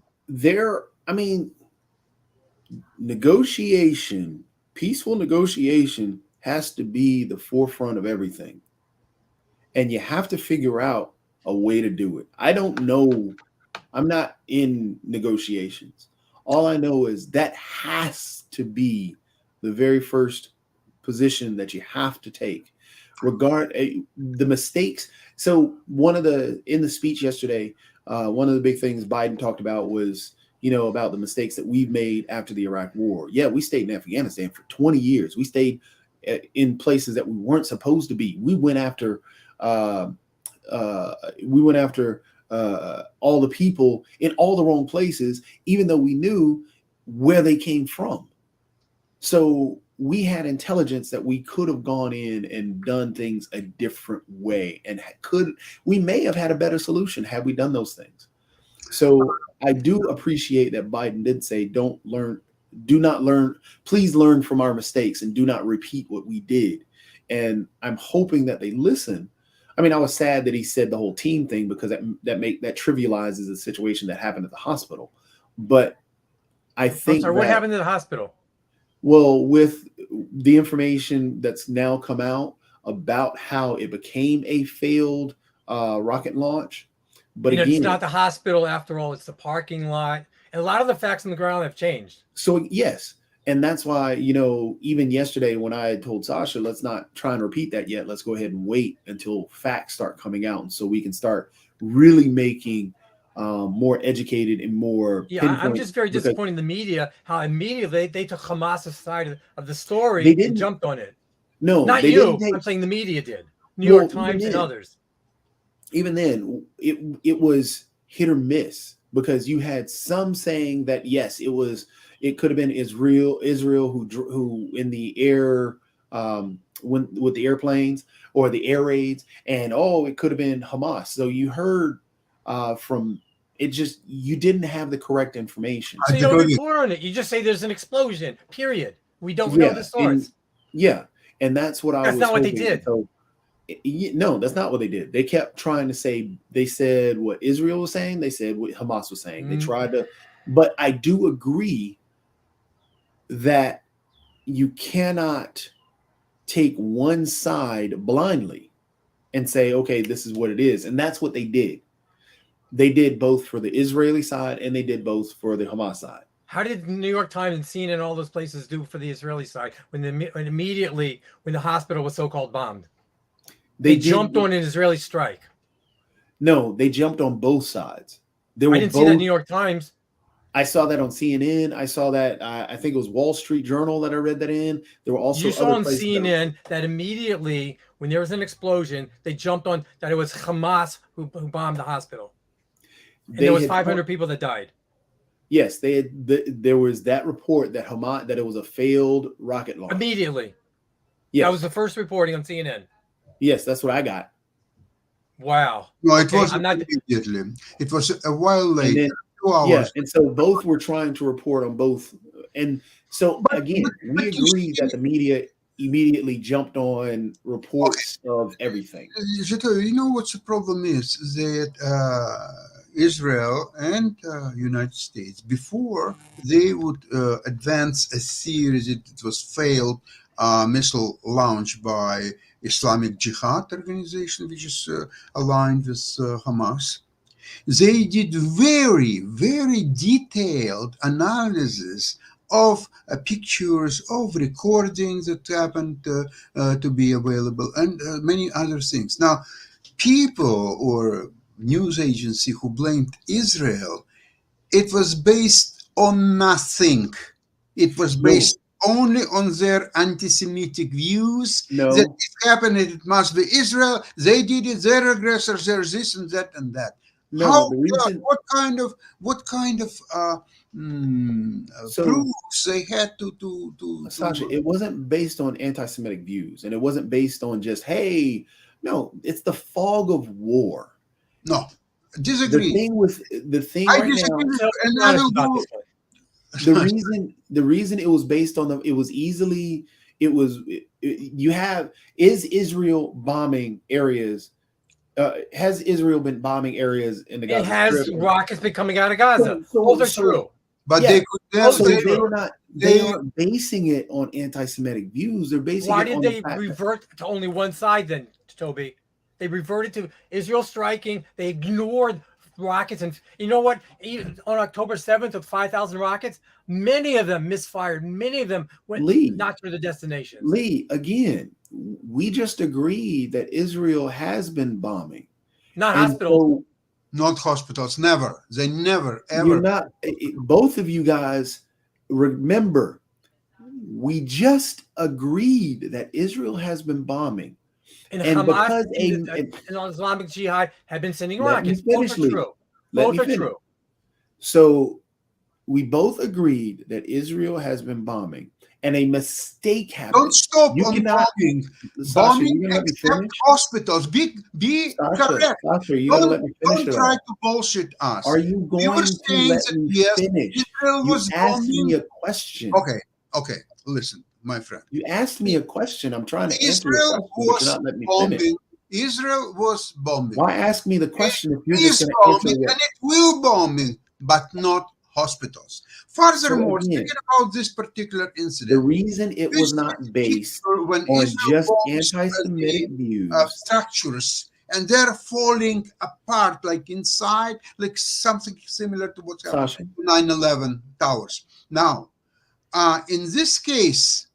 Negotiation, peaceful negotiation has to be the forefront of everything. And you have to figure out a way to do it. I don't know. I'm not in negotiations. All I know is that has to be the very first position that you have to take. The mistakes. So in the speech yesterday, one of the big things Biden talked about was, about the mistakes that we've made after the Iraq War. Yeah, we stayed in Afghanistan for 20 years. We stayed in places that we weren't supposed to be. We went after all the people in all the wrong places, even though we knew where they came from. So we had intelligence that we could have gone in and done things a different way, and we may have had a better solution had we done those things. So I do appreciate that Biden did say, please learn from our mistakes and do not repeat what we did. And I'm hoping that they listen. I mean, I was sad that he said the whole team thing, because that trivializes the situation that happened at the hospital. But I think what happened to the hospital? Well, with the information that's now come out about how it became a failed rocket launch. But again, it's not the hospital after all, it's the parking lot. And a lot of the facts on the ground have changed. So yes. And that's why, even yesterday when I told Sasha, let's not try and repeat that yet. Let's go ahead and wait until facts start coming out, and so we can start really making more educated and more. Yeah, I'm just very disappointed in the media, how immediately they took Hamas's side of the story and jumped on it. No, not you. I'm saying the media did. New York Times and others. Even then, it was hit or miss, because you had some saying that yes, it could have been Israel who in the air with the airplanes or the air raids, and it could have been Hamas. So you heard from it, just you didn't have the correct information. So you don't report on it. You just say there's an explosion. Period. We don't know the source. And that's what That's not what they did. So, no, that's not what they did. They kept trying to say. They said what Israel was saying. They said what Hamas was saying. They tried to, but I do agree that you cannot take one side blindly and say, okay, this is what it is. And that's what they did. They did both for the Israeli side, and they did both for the Hamas side. How did New York Times and CNN and all those places do for the Israeli side when immediately when the hospital was so-called bombed? They jumped on an Israeli strike. No, they jumped on both sides. I didn't see that in New York Times. I saw that on CNN. I saw that. I think it was Wall Street Journal that I read that in. There were also. You saw on CNN that immediately when there was an explosion, they jumped on that it was Hamas who bombed the hospital, and there was 500 people that died. Yes, they had. There was that report that that it was a failed rocket launch. Immediately. Yes. That was the first reporting on CNN. Yes, that's what I got. Wow. No, it wasn't immediately. It was a while later. 2 hours. Yeah, and so both were trying to report on both. And so again, we agree that the media immediately jumped on reports of everything. Zito, you know what the problem is? That Israel and United States, before they would advance a series, it was failed missile launch by Islamic Jihad organization, which is aligned with Hamas. They did very, very detailed analysis of pictures, of recordings that happened to be available, and many other things. Now, people or news agency who blamed Israel, it was based on nothing. It was based only on their anti-Semitic views that it happened, it must be Israel, they did it, they're aggressors, they're this and that and that. No, What kind of proofs they had to Sasha, it wasn't based on anti-Semitic views, and it wasn't based on just, hey, no, it's the fog of war. No, disagree. The thing I right disagree now, with you, and I will go. the reason it was based on is Israel bombing areas? Has Israel been bombing areas in the Gaza It has Strip? rockets been coming out of Gaza. Both are true. But Yeah. they aren't basing it on anti-Semitic views. They're basing Why it did on they the fact that- revert to only one side then, Toby? They reverted to Israel striking. They ignored rockets. And you know what? Even on October 7th, with 5,000 rockets, many of them misfired. Many of them went not to the destination. Lee, again, we just agreed that Israel has been bombing. Not And hospitals. so not hospitals, never. They never, you're ever. not, both of you guys remember, we just agreed that Israel has been bombing. And And Hamas because and Islamic Jihad have been sending Let me rockets. finish, Both are Lee. true. Let Both me are finish. true. So we both agreed that Israel has been bombing, and a mistake happened. Don't stop You on cannot- bombing. Sasha, Bombing you're gonna let me except finish? hospitals. Be correct. Sasha, you're gonna let me finish Don't it try all. to bullshit us. Are you were going to saying let that, me yes, finish? Israel You was asked me bombing. a question. Okay. Listen, my friend. You asked me a question. I'm trying to answer your Israel question, but you're was not letting me finish. bombing. Israel was bombing. Why ask me the question if you're It just is going to answer bombing what? and it will bombing, but not hospitals. Furthermore, So again, speaking about this particular the incident, reason it was not based when on Israel just bombs anti-Semitic the, views, structures and they're falling apart, like inside, like something similar to what's Sasha, happening to 9/11 towers. Now, in this case,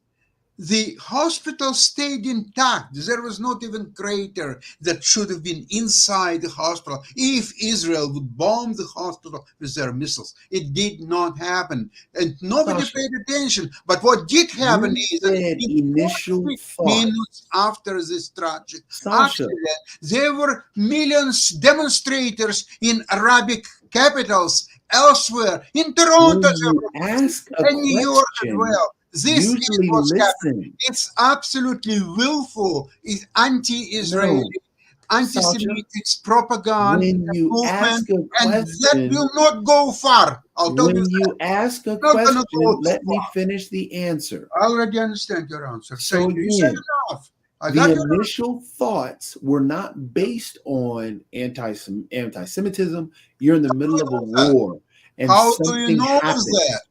the hospital stayed intact. There was not even crater that should have been inside the hospital. If Israel would bomb the hospital with their missiles, it did not happen, and nobody Sasha, paid attention. But what did happen you is that said in initial 40 thought. minutes after this tragic Sasha, accident, there were millions demonstrators in Arabic capitals elsewhere, in Toronto, when you ask a and New York as question, well. This is usually what's happening. listen. It's absolutely willful. It's anti-Israeli, No, anti-Semitic propaganda when you movement, ask a and that question, will not go far. I'll tell you when that. you ask a Not gonna question, go let me far. finish the answer. I already understand your answer. So Thank you. You said again, enough. I got the your initial thoughts were not based on anti-Semitism. You're in the middle of a war, and How do you something know happened. that?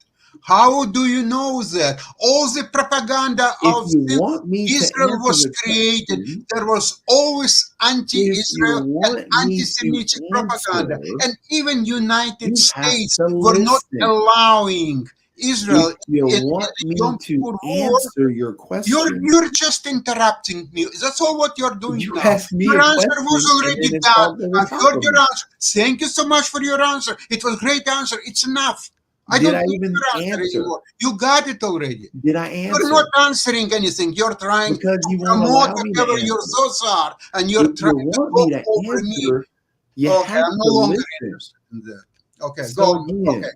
How do you know that? All the propaganda If of you since want me to Israel answer was the created, question, there was always if anti-Israel you and want me to anti-Semitic propaganda. answer, And even United you have States to were not listen. allowing Israel If you in want the me Yom to Kippur War. answer your question, You're just interrupting me. That's all what you're doing you now. asked me Your a answer question, was and already then it's done. called over I've top heard of your me. answer. Thank you so much for your answer. It was a great answer. It's enough. I Did don't I need even your answer answer? anymore. You got it already. Did I You're not answer? answering anything. You're trying Because to you won't promote allow me to whatever your answer. thoughts are, and you're If you trying to want go me to over me. answer, you Okay, have I'm no to longer listen. interested in that. Okay, So go. again, Okay,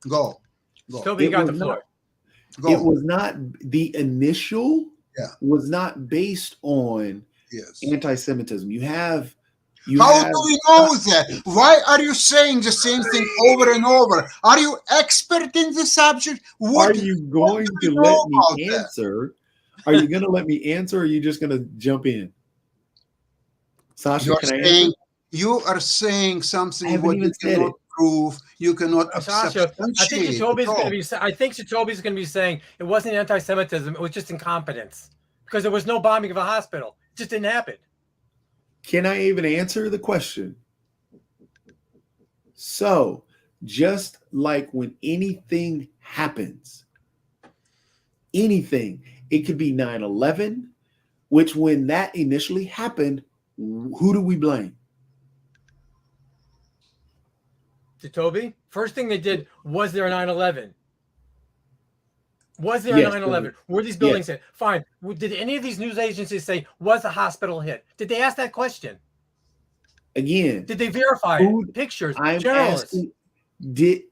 go. Toby, you it got the was floor. Go. it was not the initial. Yeah. Was not based on Yes. anti-Semitism. You have How do we know that? Why are you saying the same thing over and over? Are you expert in the subject? What Are you going do to you let know me about that? answer? Are you going to let me answer, or are you just going to jump in? Sasha, You're can I saying answer? you are saying I something haven't what even you said cannot it. prove, you cannot Sasha, I think substantiate Jacoby's at going to all. be. I think Jacoby's going to be saying it wasn't anti-Semitism; it was just incompetence because there was no bombing of a hospital. It just didn't happen. Can I even answer the question? So, just like when anything happens, anything, it could be 9/11, which when that initially happened, who do we blame? Jacoby, first thing they did was there a 9/11. Was there a Yes, 9/11? Were these yes. buildings hit? Fine. Did any of these news agencies say was the hospital hit? Did they ask that question? Again, Did they verify who it? Pictures, I'm journalists. asking, did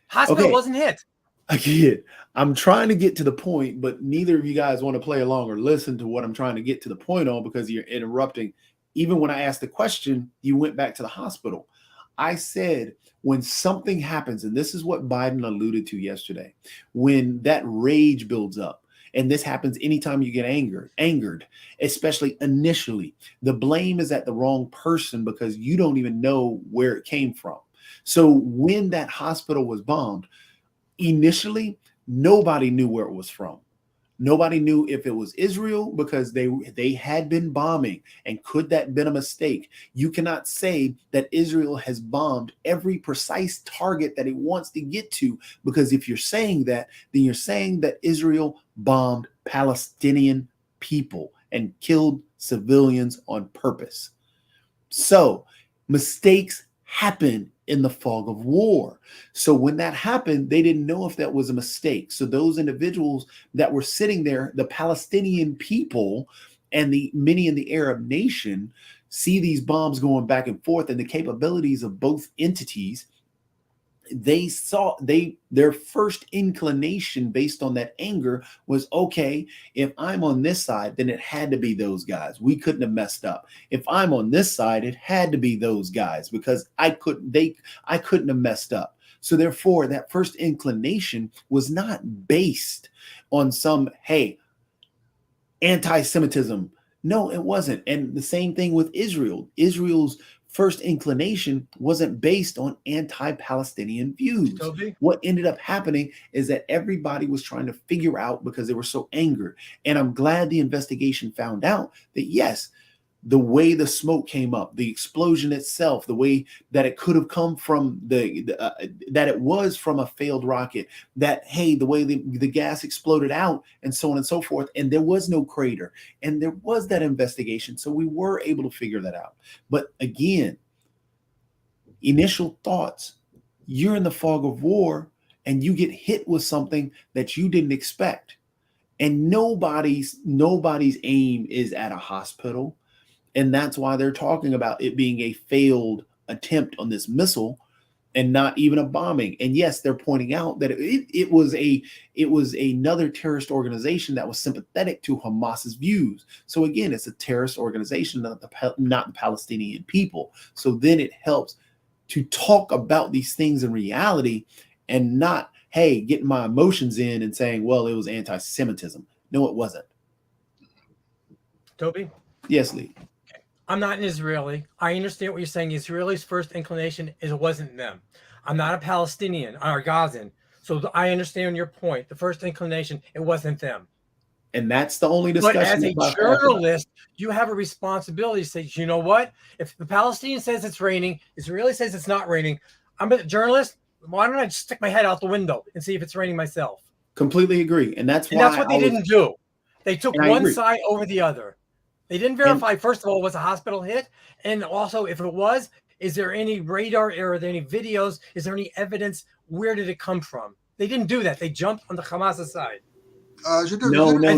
Hospital okay? wasn't hit. Again, I'm trying to get to the point, but neither of you guys want to play along or listen to what I'm trying to get to the point on because you're interrupting. Even when I asked the question, you went back to the hospital. I said, when something happens, and this is what Biden alluded to yesterday, when that rage builds up, and this happens anytime you get angered, especially initially, the blame is at the wrong person because you don't even know where it came from. So when that hospital was bombed, initially, nobody knew where it was from. Nobody knew if it was Israel because they had been bombing. And could that have been a mistake? You cannot say that Israel has bombed every precise target that it wants to get to, because if you're saying that, then you're saying that Israel bombed Palestinian people and killed civilians on purpose. So mistakes happen in the fog of war. So when that happened, they didn't know if that was a mistake. So those individuals that were sitting there, the Palestinian people and the many in the Arab nation, see these bombs going back and forth and the capabilities of both entities. They saw their first inclination based on that anger was, okay, if I'm on this side, then it had to be those guys. We couldn't have messed up. If I'm on this side, it had to be those guys because I couldn't have messed up. So therefore, that first inclination was not based on some, hey, anti-Semitism. No, it wasn't. And the same thing with Israel. Israel's first inclination wasn't based on anti-Palestinian views. Jacoby? What ended up happening is that everybody was trying to figure out because they were so angered. And I'm glad the investigation found out that, yes, the way the smoke came up, the explosion itself, the way that it could have come from that it was from a failed rocket, that, hey, the way the gas exploded out and so on and so forth. And there was no crater and there was that investigation. So we were able to figure that out. But again, initial thoughts, you're in the fog of war and you get hit with something that you didn't expect. And nobody's aim is at a hospital. And that's why they're talking about it being a failed attempt on this missile and not even a bombing. And yes, they're pointing out that it was another terrorist organization that was sympathetic to Hamas's views. So again, it's a terrorist organization, not the Palestinian people. So then it helps to talk about these things in reality and not, hey, getting my emotions in and saying, well, it was anti-Semitism. No, it wasn't. Toby? Yes, Lee. I'm not an Israeli. I understand what you're saying. Israelis' first inclination is it wasn't them. I'm not a Palestinian or Gazan. So I understand your point. The first inclination, it wasn't them. And that's the only But discussion. as a journalist, you have a responsibility to say, you know what? If the Palestinian says it's raining, Israeli says it's not raining, I'm a journalist. Why don't I just stick my head out the window and see if it's raining myself? Completely agree. And that's why that's what they didn't do. They took one side over the other. They didn't verify, first of all, was the hospital hit? And also, if it was, is there any radar error? Are there any videos? Is there any evidence? Where did it come from? They didn't do that. They jumped on the Hamas side. No. They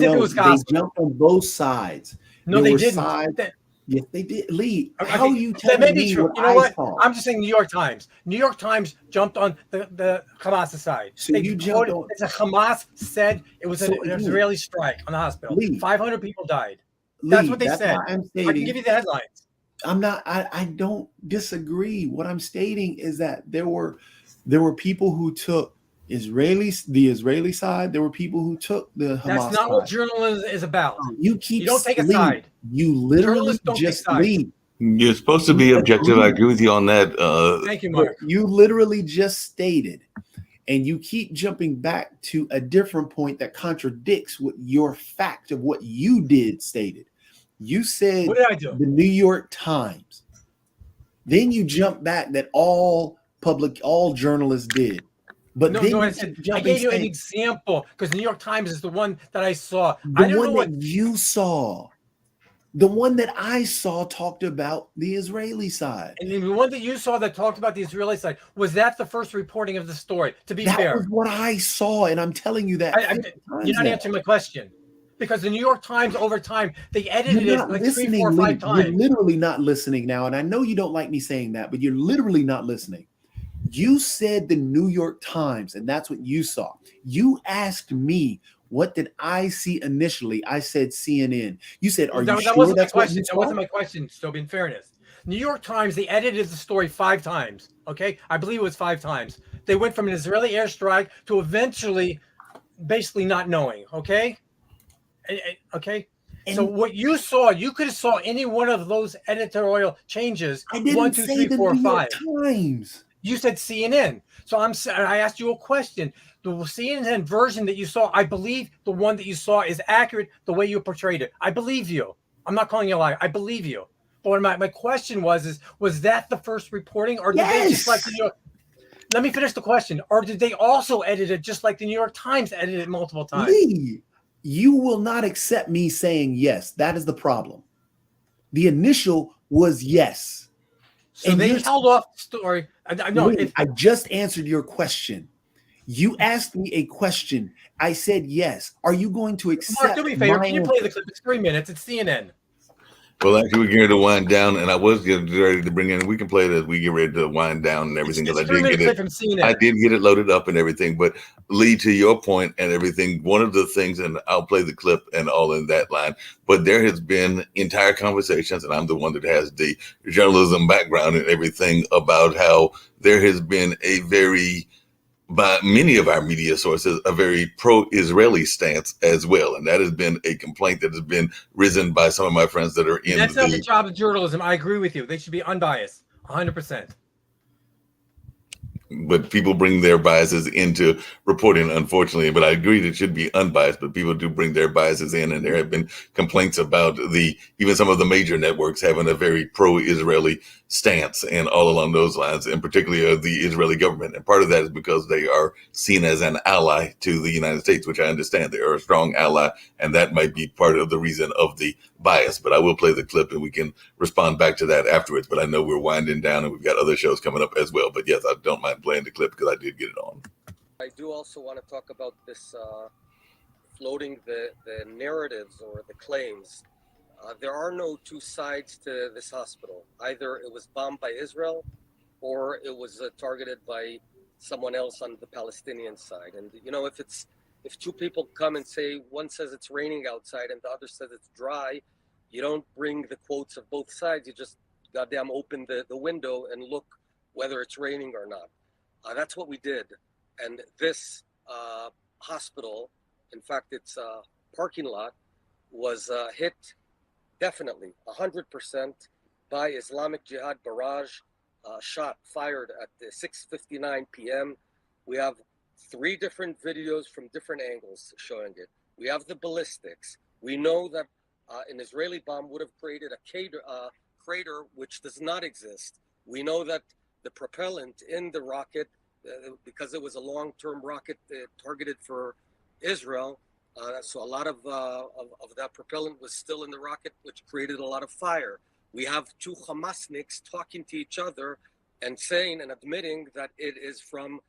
jumped on both sides. No, they didn't. Yes, they did. Lee, okay, how you telling that may be me true. what You know I what? saw? I'm just saying New York Times. New York Times jumped on the Hamas side. So you jumped on. It's a Hamas said it was an Israeli strike on the hospital. Lee, 500 people died. Lee, that's what they said. I'm stating, I can give you the headlines. I'm not. I don't disagree. What I'm stating is that there were people who took The Israeli side, there were people who took the That's Hamas not what side. journalism is about. You keep You don't take a lead. side. You literally Journalists don't take just sides. lead. You're supposed to be objective. I agree with you on that. Thank you, But Mark. you literally just stated, and you keep jumping back to a different point that contradicts what your fact of what you did stated. You said What did I do? the New York Times. Then you jump back that all journalists did. But No, then no, you I keep said I jumping, gave you an saying, example because the New York Times is the one that I saw. the I don't know one what that you saw, the one that I saw talked about the Israeli side. and the one that you saw that talked about the Israeli side was that the first reporting of the story. To be That fair, was what I saw, and I'm telling you that. I, 50 you're times not now. answering my question because the New York Times over time they You're edited it not like 3, 4, listening, 5 Lee. You're times. literally not listening now. And I know you don't like me saying that, but you're literally not listening. You said the New York Times, and that's what you saw. You asked me, what did I see initially? I said CNN. You said, are you That sure wasn't my that's what you question. That saw? wasn't my question. So, in fairness, New York Times they edited the story 5 times. Okay, I believe it was 5 times. They went from an Israeli airstrike to eventually basically not knowing. Okay, okay. So And what you saw, you could have saw any one of those editorial changes. I 1, didn't 2, say 3, the 4, New York 5. Times. You said CNN. So I asked you a question. The CNN version that you saw, I believe the one that you saw is accurate the way you portrayed it. I believe you. I'm not calling you a liar. I believe you. But what my question was that the first reporting or did they just like the Yes. New York? Let me finish the question. Or did they also edit it just like the New York Times edited it multiple times? Lee, you will not accept me saying yes. That is the problem. The initial was yes. So And they you're held off the story. No, Lee, I just answered your question. You asked me a question. I said yes. Are you going to Mark, do accept me a favor. my Can you play answer? the clip? It's 3 minutes. It's CNN. Well, actually, we're getting to wind down, and I was getting ready to bring in. We can play it as we get ready to wind down and everything. It's Because a 3-minute clip from CNN. I did get it loaded up and everything. But Lee, to your point and everything, one of the things, and I'll play the clip and all in that line. But there has been entire conversations, and I'm the one that has the journalism background and everything about how there has been a very by many of our media sources, a very pro-Israeli stance as well. And that has been a complaint that has been risen by some of my friends that are in That's not the job of journalism. I agree with you. They should be unbiased, 100%. But people bring their biases into reporting, unfortunately. But I agree that it should be unbiased, but people do bring their biases in. And there have been complaints about even some of the major networks having a very pro-Israeli stance and all along those lines, and particularly the Israeli government. And part of that is because they are seen as an ally to the United States, which I understand they are a strong ally. And that might be part of the reason of the bias. But I will play the clip and we can respond back to that afterwards. But I know we're winding down and we've got other shows coming up as well. But yes, I don't mind playing the clip because I did get it on. I do also want to talk about this floating the narratives or the claims. There are no two sides to this hospital. Either it was bombed by Israel or it was targeted by someone else on the Palestinian side. And, you know, if two people come and say, one says it's raining outside and the other says it's dry, you don't bring the quotes of both sides. You just goddamn open the window and look whether it's raining or not. That's what we did. And this hospital, in fact, its parking lot was hit definitely 100% by Islamic Jihad barrage shot fired at 6:59 p.m. We have 3 different videos from different angles showing it. We have the ballistics. We know that an Israeli bomb would have created a crater which does not exist. We know that the propellant in the rocket, because it was a long-term rocket targeted for Israel, so a lot of that propellant was still in the rocket, which created a lot of fire. We have 2 Hamasniks talking to each other and saying and admitting that it is from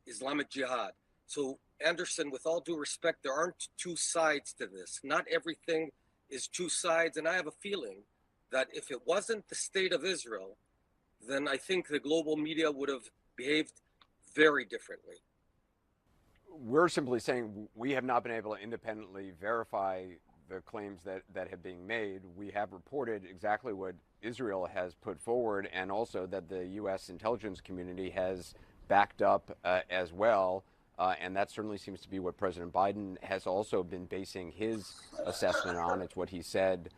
Islamic Jihad. So Anderson, with all due respect, there aren't 2 sides to this. Not everything is 2 sides. And I have a feeling that if it wasn't the state of Israel, then I think the global media would have behaved very differently. We're simply saying we have not been able to independently verify the claims that have been made. We have reported exactly what Israel has put forward, and also that the U.S. intelligence community has backed up as well. And that certainly seems to be what President Biden has also been basing his assessment on. It's what he said,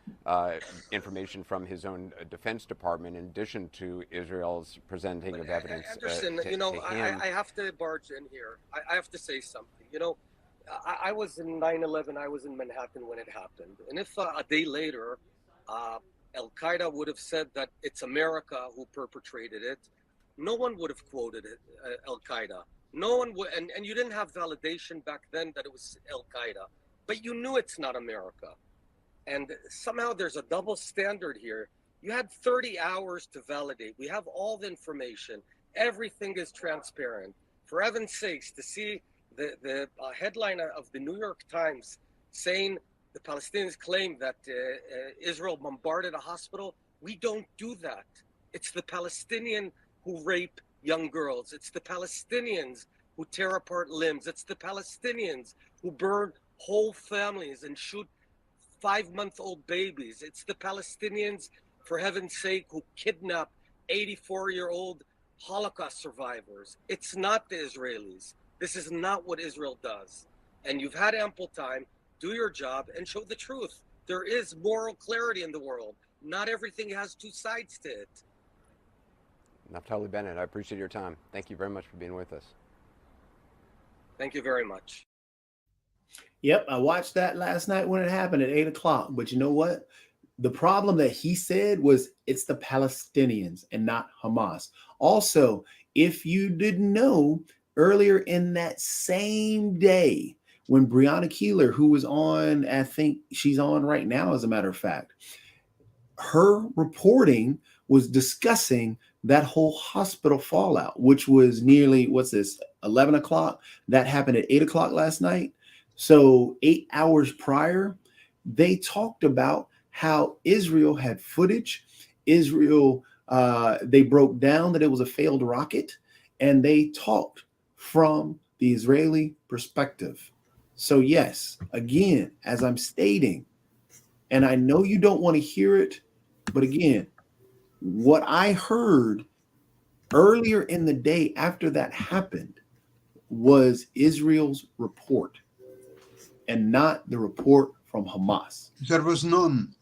information from his own Defense Department, in addition to Israel's presenting of evidence. Anderson, to him. I have to barge in here. I have to say something. I was in 9/11. I was in Manhattan when it happened. And if a day later, Al Qaeda would have said that it's America who perpetrated it, no one would have quoted it, Al Qaeda. No one would, and you didn't have validation back then that it was Al Qaeda, but you knew it's not America. And somehow there's a double standard here. You had 30 hours to validate. We have all the information. Everything is transparent. For heaven's sakes, to see the headline of the New York Times saying the Palestinians claim that Israel bombarded a hospital, we don't do that. It's the Palestinian who rape young girls. It's the Palestinians who tear apart limbs. It's the Palestinians who burn whole families and shoot 5-month-old babies. It's the Palestinians, for heaven's sake, who kidnap 84-year-old Holocaust survivors. It's not the Israelis. This is not what Israel does. And you've had ample time. Do your job and show the truth. There is moral clarity in the world. Not everything has two sides to it. Naftali Bennett, I appreciate your time. Thank you very much for being with us. Thank you very much. Yep, I watched that last night when it happened at 8 o'clock. But you know what? The problem that he said was it's the Palestinians and not Hamas. Also, if you didn't know, earlier in that same day, when Breonna Keeler, who was on, I think she's on right now, as a matter of fact, her reporting was discussing that whole hospital fallout, which was nearly, 11 o'clock? That happened at 8 o'clock last night. So 8 hours prior, they talked about how Israel had footage. Israel, they broke down that it was a failed rocket, and they talked from the Israeli perspective. So yes, again, as I'm stating, and I know you don't want to hear it, but again, what I heard earlier in the day after that happened was Israel's report and not the report from Hamas. There was none.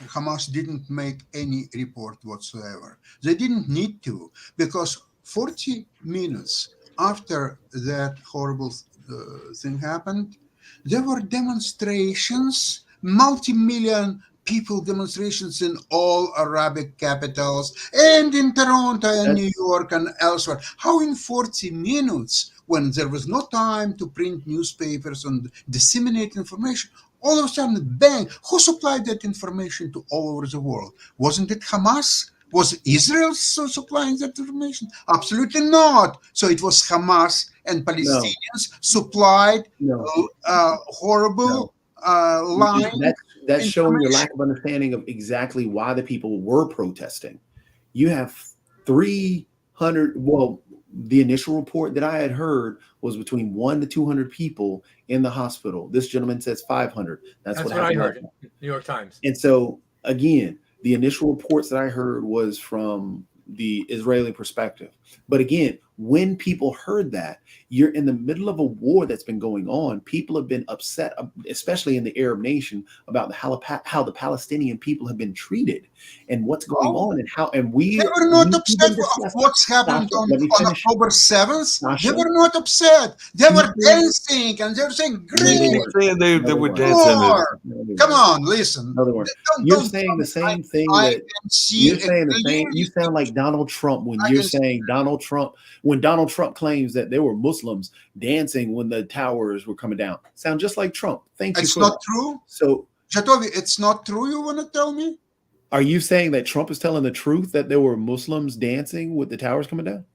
Hamas didn't make any report whatsoever. They didn't need to, because 40 minutes after that horrible thing happened, there were demonstrations, multi-million people demonstrations in all Arabic capitals and in Toronto and New York and elsewhere. How in 40 minutes, when there was no time to print newspapers and disseminate information, all of a sudden, bang, who supplied that information to all over the world? Wasn't it Hamas? Was Israel supplying that information? Absolutely not. So it was Hamas and Palestinians supplied horrible line. That's showing your lack of understanding of exactly why the people were protesting. You have 300, the initial report that I had heard was between 100 to 200 people in the hospital. This gentleman says 500. That's what I heard in New York Times. And so, again, the initial reports that I heard was from the Israeli perspective. But again, when people heard that, you're in the middle of a war that's been going on. People have been upset, especially in the Arab nation, about how the Palestinian people have been treated and what's going on, and how. And we they were not upset with what's happened on October 7th. They were not upset. They were dancing and they were saying, "Great!" They were dancing. Come on, listen. You're saying the same thing. You're saying the same. You sound like Donald Trump when you're saying Donald Trump. When Donald Trump claims that there were Muslims dancing when the towers were coming down. Sound just like Trump. Thank you. It's not true. So, Jatovi, it's not true, you want to tell me? Are you saying that Trump is telling the truth that there were Muslims dancing with the towers coming down?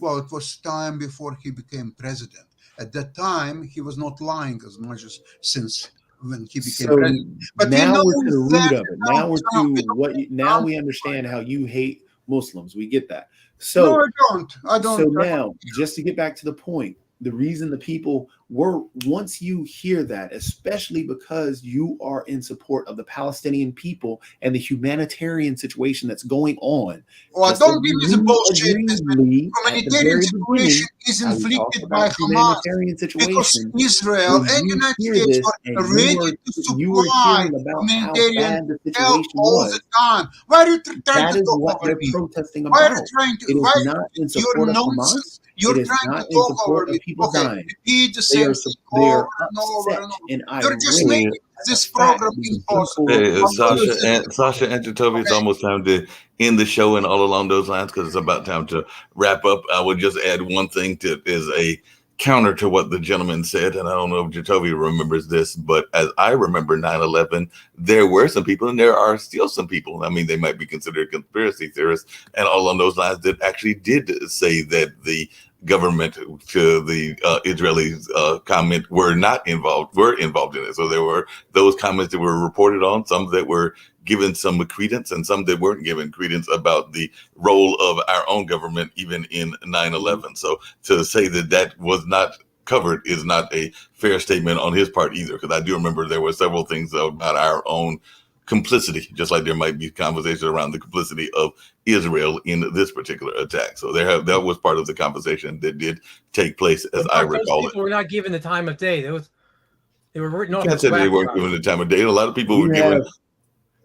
Well, it was time before he became president. At that time, he was not lying as much as since when he became president. But now we're to the root of it. Now we're to what? Now we understand how you hate Muslims. We get that. So no, I don't. So now, just to get back to the point, the reason the people once you hear that, especially because you are in support of the Palestinian people and the humanitarian situation that's going on. Oh, just don't as give me you the bullshit. agreed, Lee, at the Humanitarian very situation beginning, is how we talked inflicted by about Hamas humanitarian because situation. Israel When and you United hear States this are and ready to you were supply hearing about how humanitarian bad the help situation all the was, time. Why are you trying that to is talk what over they're me? protesting Why are you about. trying to? It is Why not in you're support of nonsense? Hamas. You're It is trying not to in talk over support of me. people Okay, dying. repeat the They same are thing they over are and over upset and over. and You're just irate making at the this fact program these impossible. people. Hey, I'm going to say, Sasha and Jacoby, it's okay, almost time to end the show and all along those lines because it's about time to wrap up. I would just add one thing to is a counter to what the gentleman said, and I don't know if Jacoby remembers this, but as I remember 9/11, there were some people, and there are still some people. I mean, they might be considered conspiracy theorists, and all along those lines that actually did say that the government to the Israelis comment were involved in it. So there were those comments that were reported on, some that were given some credence and some that weren't given credence about the role of our own government even in 9/11. So to say that that was not covered is not a fair statement on his part either, because I do remember there were several things about our own complicity, just like there might be conversations around the complicity of Israel in this particular attack. So that was part of the conversation that did take place, as I Those recall it. people were not given the time of day. They were written You off can't as say they whack weren't jobs. given the time of day. A lot of people were given.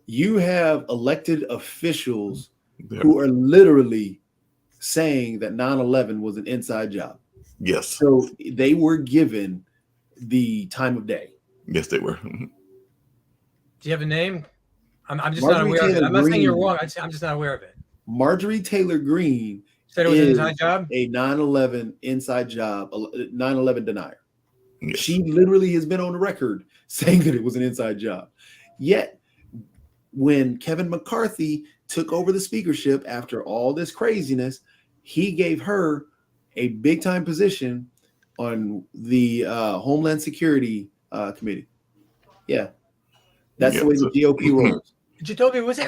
You have elected officials who are literally saying that 9/11 was an inside job. Yes. So they were given the time of day. Yes, they were. Do you have a name? I'm just Marjorie not aware of it. Taylor I'm not saying you're Greene. wrong. I'm just not aware of it. Marjorie Taylor Greene Said it was an is inside job? a 9/11 inside job, 9/11 denier. Yes. She literally has been on the record saying that it was an inside job. Yet, when Kevin McCarthy took over the speakership after all this craziness, he gave her a big time position on the Homeland Security Committee. Yeah, that's the way the GOP rolls. Jacoby, was it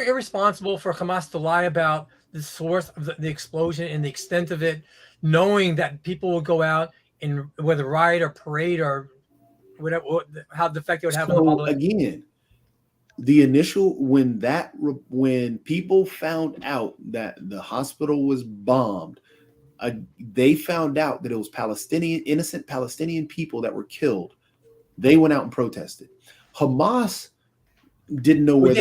irresponsible for Hamas to lie about the source of the explosion and the extent of it, knowing that people would go out and whether riot or parade or whatever, how the effect it would have on the public? Again, the initial when people found out that the hospital was bombed, they found out that it was innocent Palestinian people that were killed. They went out and protested. Hamas didn't know where would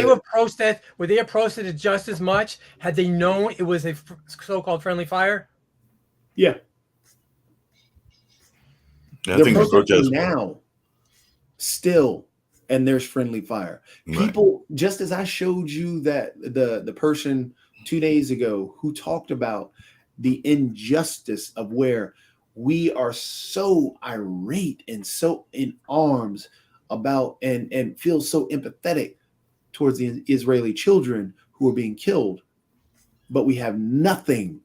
they have protested just as much had they known it was a so-called friendly fire? Yeah. I They're think the protesting protest now still, and there's friendly fire. People, just as I showed you that the person 2 days ago who talked about the injustice of where we are so irate and so in arms about and feel so empathetic towards the Israeli children who are being killed, but we have nothing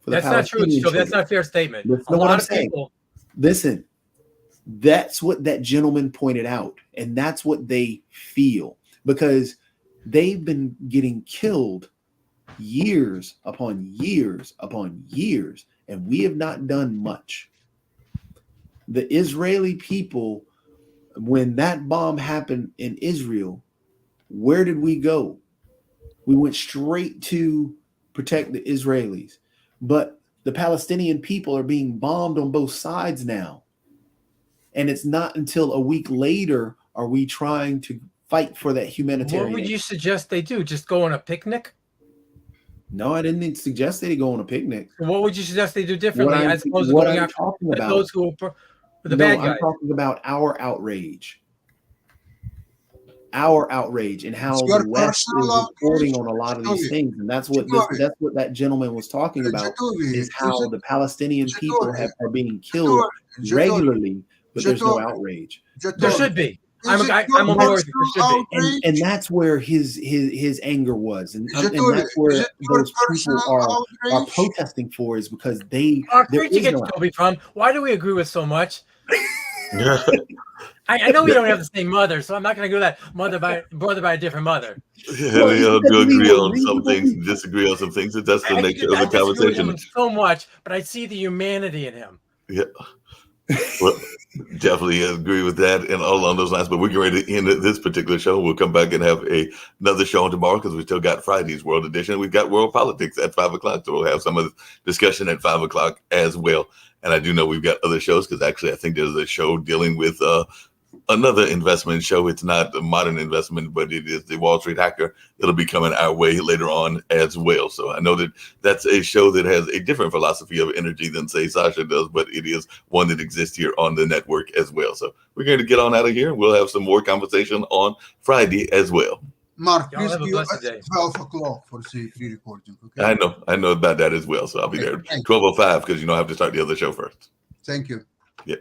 for the That's not true. Palestinian That's not a fair statement. Listen to what I'm saying. Listen, that's what that gentleman pointed out, and that's what they feel, because they've been getting killed years upon years upon years, and we have not done much. The Israeli people, when that bomb happened in Israel, where did we go? We went straight to protect the Israelis, but the Palestinian people are being bombed on both sides now. And it's not until a week later are we trying to fight for that humanitarian. What would you suggest they do? Just go on a picnic? No, I didn't suggest they go on a picnic. What would you suggest they do differently as opposed to what going I'm after talking about, those who are the bad guys? I'm talking about our outrage. Our outrage and how the West is reporting on a lot of these things. And that's what that gentleman was talking about, is how the Palestinian people are being killed regularly, but there's no outrage. There should be. I'm on board. There should be. And that's where his anger was. And that's where those people are protesting for, is because where did you get Toby from? Why do we agree with so much? I know we don't have the same mother, so I'm not going to go that brother by a different mother. Yeah, we all do agree on some things, disagree on some things. That's the nature of the conversation. So much, but I see the humanity in him. Yeah. Well, definitely agree with that and all along those lines. But we're getting ready to end this particular show. We'll come back and have another show on tomorrow because we still got Friday's World Edition. We've got World Politics at 5 o'clock. So we'll have some of the discussion at 5 o'clock as well. And I do know we've got other shows because actually I think there's a show dealing with another investment show. It's not a modern investment, but it is the Wall Street Hacker. It'll be coming our way later on as well. So I know that that's a show that has a different philosophy of energy than, say, Sasha does, but it is one that exists here on the network as well. So we're going to get on out of here. We'll have some more conversation on Friday as well. Mark, Y'all please have a be blessed day. at 12 o'clock for the pre-recording. Okay. I know about that as well. So I'll be there Thank you. 12:05 because I have to start the other show first. Thank you. Yeah.